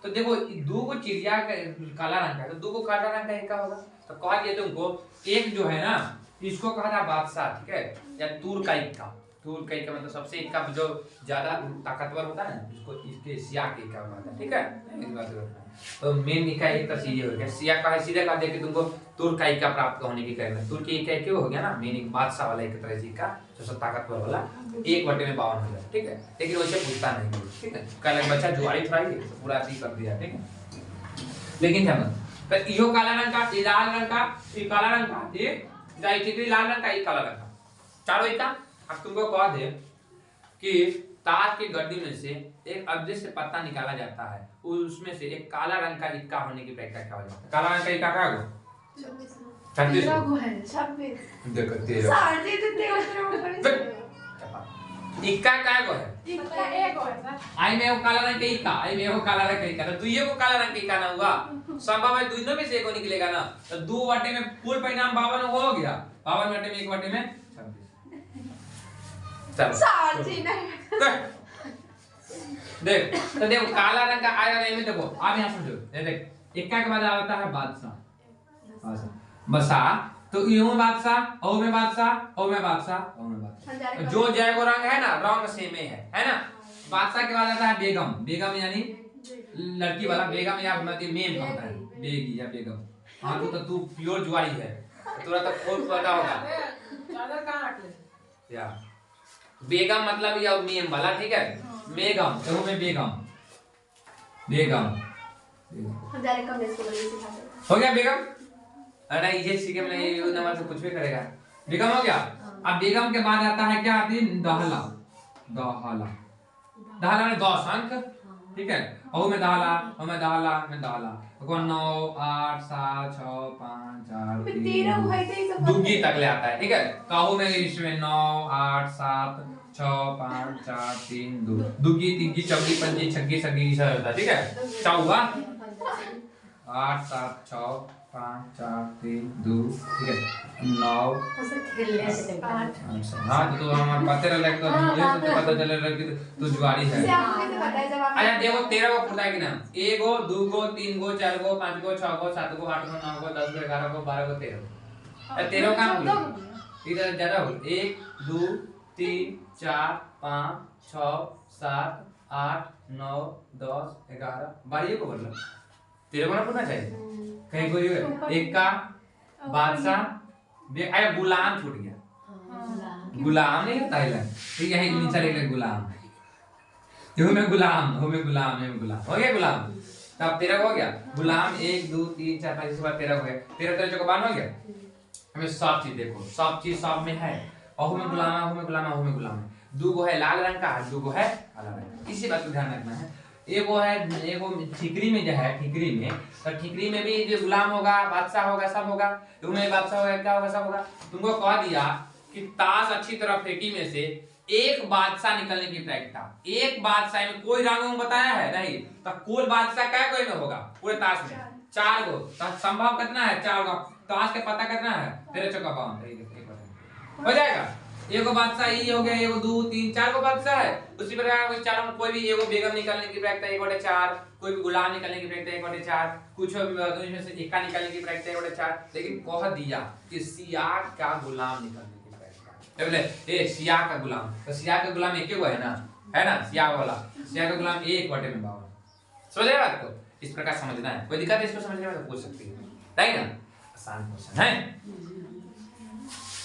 तो देखो 2 को चिड़िया का काला रंग का, तो 2 को काला रंग का एक का होगा। तो कह दिया तुमको एक जो है ना, इसको कहा था बादशाह, ठीक है, या तूर का इक्का। तूर का इक्का मतलब सबसे इक्का जो ज्यादा ताकतवर होता है ना, इसको इसके सिया के इक्का होता है, ठीक है। इस बात को तो मेन इक्का एक तरह से ये हो गया, सिया का है सीधे कह दिया कि तुमको तूर का इक्का प्राप्त होने की करना है। तूर के इक्का क्यों हो गया ना, मेन एक बादशाह वाला एक तरह से इक्का जो सब ताकतवर वाला, एक बटे में 52 हो जाए, ठीक है। लेकिन वैसे पूछता नहीं, ठीक है, कल एक बच्चा जुआरी फ्राई तो पूरा ऐसे कर दिया, ठीक है। लेकिन क्या तो यो काला रंग का, ये लाल रंग का, ये काला रंग का, ये जाई ठीक लाल रंग का, ये काला रंग का, चारों इक्का। अब तुमको कह दे कि ताश की गड्डी में से एक अदृश्य पत्ता निकाला जाता है, उसमें से एक काला रंग का इक्का होने की प्रक्रिया क्या हो जाता है? काला रंग का इक्का क्या होगा? 26 को है 26 देखो 13 इक्का क्या को है?
इक्का एक है सर।
आई में वो काला रंग का इक्का, आई में वो काला रंग का इक्का, तो दुइये को काला रंग का इक्का ना हुआ, संभव है दोनों में से एक को निकलेगा ना। तो 2 बटे में कुल परिणाम 52 हो गया, 52 बटे में 1 बटे में 26।
सर जी नहीं
देख तो देखो काला रंग का आएगा नहीं में, देखो आप यहाँ समझो, ये देख इक्का के बाद आता है बादशाह, बसा, तो यूं में बादशाह, ओ में बादशाह, ओ में बादशाह, ओ में बादशाह, जो जय को रंग है ना, रंग सेम है ना। बादशाह के बाद आता है बेगम, बेगम यानी लड़की वाला, बेगम या मतलब मेम का होता है, बेगी या बेगम। हाँ तो तू प्योर जुआरी है, तुरा तो खूब पता होगा
चादर कहां रख ले
या बेगम मतलब या मेम वाला, ठीक है। बेगम तो में बेगम, बेगम
हजारे कम इसको बोलिए सिखाते
हो गया बेगम। अरे ये सीखे में ये नंबर से कुछ भी करेगा, बेगम हो गया। अब बेगम के बाद आता है क्या? आती है दहला, दहला, दहला में 10 अंक, ठीक है। ओ में दहला, ओ में दहला, में दहला, को 9 8 7 6 5 4 3 2 तक ले आता है, ठीक है। काहू में इसमें 9 8 7 6 5 4 3 2 दुगी तिगी चौगी पंजी छग्गी सग्गी ऐसा होता है, ठीक है। चौवा 8 7 6 5 4 3 2, ठीक है 9
ऐसे खेलने से
आठ।
हाँ तो हम पते रह लगे तो मुझे से पता चले रह कि तू जुआरी है।
इसे आपको कैसे पता है जब आप
अच्छा देखो 13 को फुर्ता है कि ना 1 गो 2 गो 3 गो 4 गो 5 गो 6 गो 7 गो 8 गो 9 गो 10 गो 11 गो 12 गो 13 13 कहाँ बोले इधर ज्यादा बोल 1 2 3 4 5 6 7 8 9 10 11 12 को बोल 13 को ना बोलना चाहिए कहीं कोई एक का बादशाह अरे गुलाम छूट गया गुलाम नहीं होता है ठीक है नीचे लिख ले गुलाम यो में गुलाम हो गया गुलाम तब 13 हो गया गुलाम 1 2 3 4 5 इसके बाद 13 हो गया 13 13 चौका 12 हो गया। हमें सब चीज देखो सब चीज सब में है अहू में गुलाम है। 2 गो है लाल रंग का 2 गो है काला रंग का। इसी बात को ध्यान रखना है। एगो ठिकरी में जो है ठिकरी में तो ठिकरी में भी जो गुलाम होगा बादशाह होगा सब होगा तुम्हें बादशाह होगा क्या होगा सब होगा। तुमको कह दिया कि ताश अच्छी तरह फेंकी में से एक बादशाह निकलने की प्रायिकता एक बादशाह में कोई रंग बताया है नहीं तो कुल बादशाह क्या कोई में होगा पूरे ताश में 4 गो तो संभव कितना है 4 गो ताश के पता कितना है 13 चौका 52 हो जाएगा। एगो बादशाह ही हो गया एगो 2 3 4 गो बादशाह है उसी प्रकार कोई चारों में कोई भी एगो बेगम निकलने की प्रायिकता 1/4 कोई भी गुलाम निकलने की प्रायिकता 1/4 कुछ में से एका निकलने की प्रायिकता 1/4 लेकिन कह दिया कि सियाग का गुलाम निकलने की प्रायिकता बोले ए सियाग का गुलाम तो सियाग का गुलाम एक ही है ना सियाग वाला सियाग का गुलाम 1/52 समझ रहे बात को इस प्रकार समझना है। कोई दिक्कत है इसको समझने में तो पूछ सकती है राइट ना आसान क्वेश्चन है।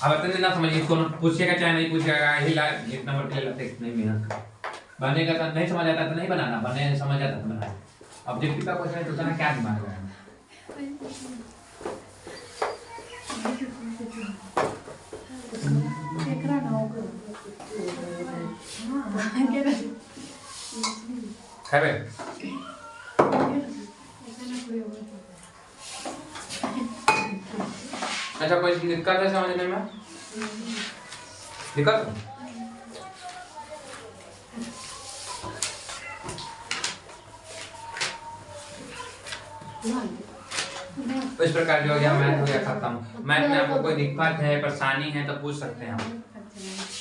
अब अतने ना समझिए इसको पूछिएगा चाहे नहीं पूछिएगा हिला 1 नंबर के लिए लगते नहीं मेहनत बनेगा तो नहीं समझ आता तो नहीं बनाना बने समझ आता तो बनाना। ऑब्जेक्टिव का क्वेश्चन है तो उतना क्या दिमाग लगाना खाबे अच्छा कोई दिक्कत है समझने में दिक्कत तो इस प्रकार जो हो गया मैथ हो गया खत्म। मैथ में आपको कोई दिक्कत है परेशानी है तो पूछ सकते हैं हम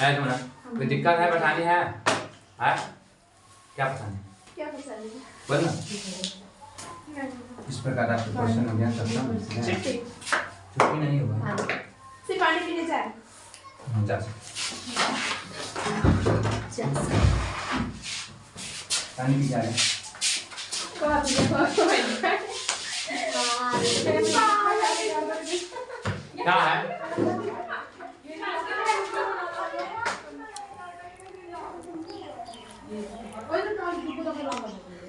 है तुम्हारा कोई दिक्कत है परेशानी है क्या परेशानी बोलना इस प्रकार आपको क्वेश्चन हो गया खत्म। छुट्टी नहीं होगा
सिर्फ पानी पीने जाए
जा पानी पी जा रहे क्या है